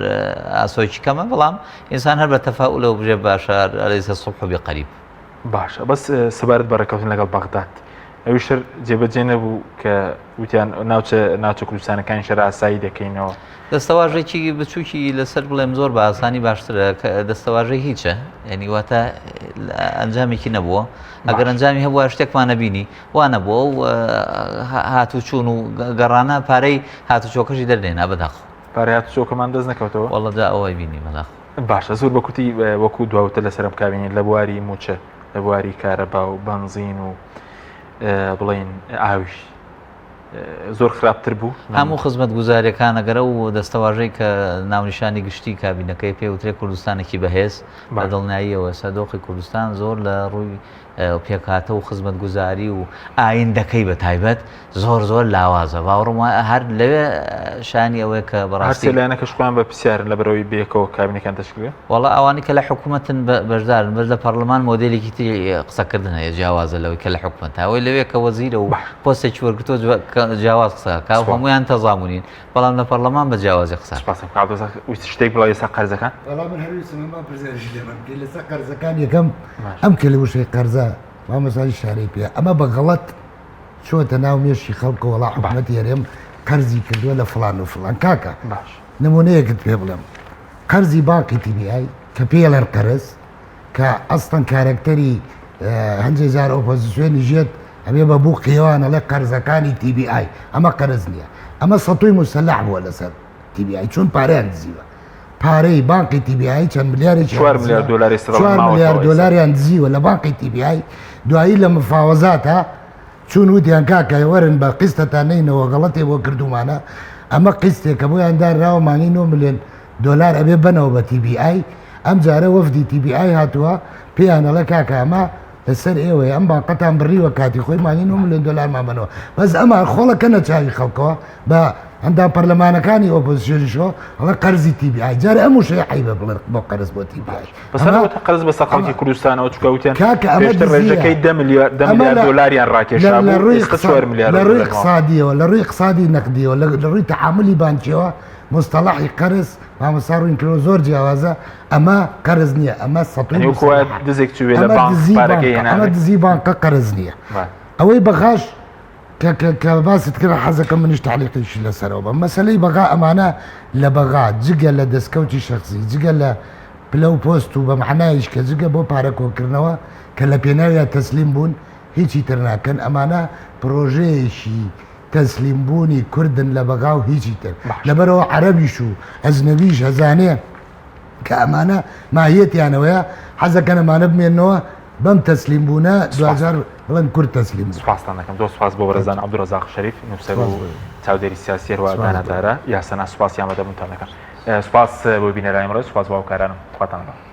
ئاسۆیکی کەمە بەڵام ئینسان هەر بە تەفاؤل لەو بژێ باشە لەیسە سوبح بقەریب باشە بەس سەبارەت بە ڕێکەوتن لەگەڵ بەغداد ئەویشتر جێبەجێ نەبوو کە وتیان ناوچە کوردستانەکانی شەر ئاسایی دەکەینەوە دەستەواژێکی بچووکی لەسەر بڵێم زۆر بە ئاسانی باشترە کە دەستەواژەی هیچە یعنی واتە ئەنجامێکی نەبووە ئەگەر ئەنجامی هەبووە شتێکمان نەبینی وانە بووە و هاتوچوون و گەڕانە پارەی هاتوچۆکەشی دەردێنا بەداخ پارەی هاتوچۆکەمان دەست نەکەوتەوە وەڵەدا ئەوەی بینی بەداخ باشە زۆر بەکوتی وەکو دواوتە لەسەرم کابینێت لە بواری موچە لە بواری کارەبا و بنزین و بڵین ئاویش زۆر خراپتر بوو هەموو خزمەت گوزاریەکان ئەگەرە و دەستەواژەی کە ناونیشانی گشتی کابینەکەی پێوترێ کوردستانێکی بەهێز بە دڵنیاییەوە سەدۆخی کوردستان زۆر لە ڕووی پێکاتە و خزمەت گوزاری و ئایندەکەی بە تایبەت زۆر لاوازە باوەڕم هەر لەوێ شانی ئەوەیە کە بەڕاستی لایەنەکە شخوان بە پرسیارن لە بەرەوەی بێکەوە کابینەکان تشکیل وڵا ئەوانی کە لە حکوومەتن بەشدارن بەش لە پەرلەمان مۆدێلێکی تری قسەکردن هەیە جیاوازە لەوەی کە لە حکوومەت ئەوەی لەوێ کە وەزیرە و پۆستێکی وەرگتۆ جیاواز قسە کا هەمویان تەزامونین بەڵام لە پەرلەمان بە جیاوازی قسە شتێک بڵێ ئێستا قەرزەکان من هەرویستمە پرسیارش لێمە لەسەر قەرزەکان یەکەم ئەم کلموشەی قەرزە مامەساجی شارەی پێ ئەمە بە غەڵەت چۆتە ناو مێشی خەڵکە وڵا حکوومەتی هەرێم قەرزی کردووە لە فڵان و فڵان کاکە نمونەیەکت پێ بڵێم قەرزی باقی تیبیای کە پێڵەر قەرز کە ئەستن کارکتەری هەندێک جار ئۆپۆزیسیۆنی ژێت ئەبێ بە بوو قیێوانە لە قەرزەکانی تیبیای ئەمە قەرز نییە ئەمە سەتوی مسلح بووە لەسەر تیبیای چون پارەیان دزیوە پارەی بانقی تیبیایی چەند ملیارێکی 4 میلیارد دلار 4 میلیارد دلاریان دزیوە لە بانقی تیبیایی دوایی لە مفاوەزاتە چون وتیان کاکە وەرن بە قیستەتانەینەوە گەڵەتێ بۆ کردومانە ئەمە قیستێکە بۆیان داراوە مانگی 9 میلیۆن دلار ئەبێ بنەوە بە تیبیایی ئەم جارە وەفدی تیبیایی هاتووە پێیانەڵە کاکە ئەمە لەسەر ئێوەیە ئەم باقەتان بڕیوە کاتی خۆی مانگی 9 میلیۆن دلارمان بنەوە بەس ئەمە خۆڵەکە نەچاوی خەڵکەوە بە هەندام پەرلەمانەکانی ئۆپۆزیسیۆنیشەوە ئەڵە قەرزی تیبیای جارە ئەم وشەیە عیبە بڵێن بۆ قەرز بۆ تیبیای بەسەرەوەتە قەرز بە سەقەڵکی کوردستانەوە چکەوتیان پێشتر ڕێژەکەی 10 میلیارد دلاریان ڕاکێشا بوو ئێستا 4 میلیارد لە ڕووی اقتصادیەوە لە ڕووی اقتصادی نەقدیەوە لە ڕووی تەعاملی بانکیەوە مستەڵەحی قەرز مامەسا ڕووین کردەوە زۆر جیاوازە ئەمە قەرز نییە ئەمە سەتوی دزێک چوێ لە بانک پارەکەی هێنا ئەمە دزی بانکە قەرز نییە ئەوەی بەغاش کە باست کرد حەزەکە منیش تعلیقیشی لەسەرەوە بە مەسلەی بەغا ئەمانە لە بەغا جگە لە دەستکەوتی شخصی جگە لە پلە و پۆست و بە معنایش کە جگە بۆ پارەکۆکردنەوە کە لە پێناویان تەسلیم بوون هیچی تر ناکەن ئەمانە پرۆژەیەشی تەسلیم بوونی کوردن لە بەغا و هیچی تر لەبەرەوە عەرەبیش و ئەزنەویش هەزانێ کە ئەمانە ماهیەتیانەوەیە حەزەکەن ئەمانە بمێنەوە بەم تەسلیم بوونە دوجار بڵێن کورد تەسلیم سوپاسان دەکەم زۆر سوپاس بۆ بەڕێزان عەبدوڕەزاق شەریف نووسەر و چاودێری سیاسی هەروە دانەدارە یاسەنا سوپاسیان بەدەمتان دەکەم سوپاس بۆ بینەرانی ئەمڕۆ سوپاس بۆ هاوکارانم خواتان لەگەڵ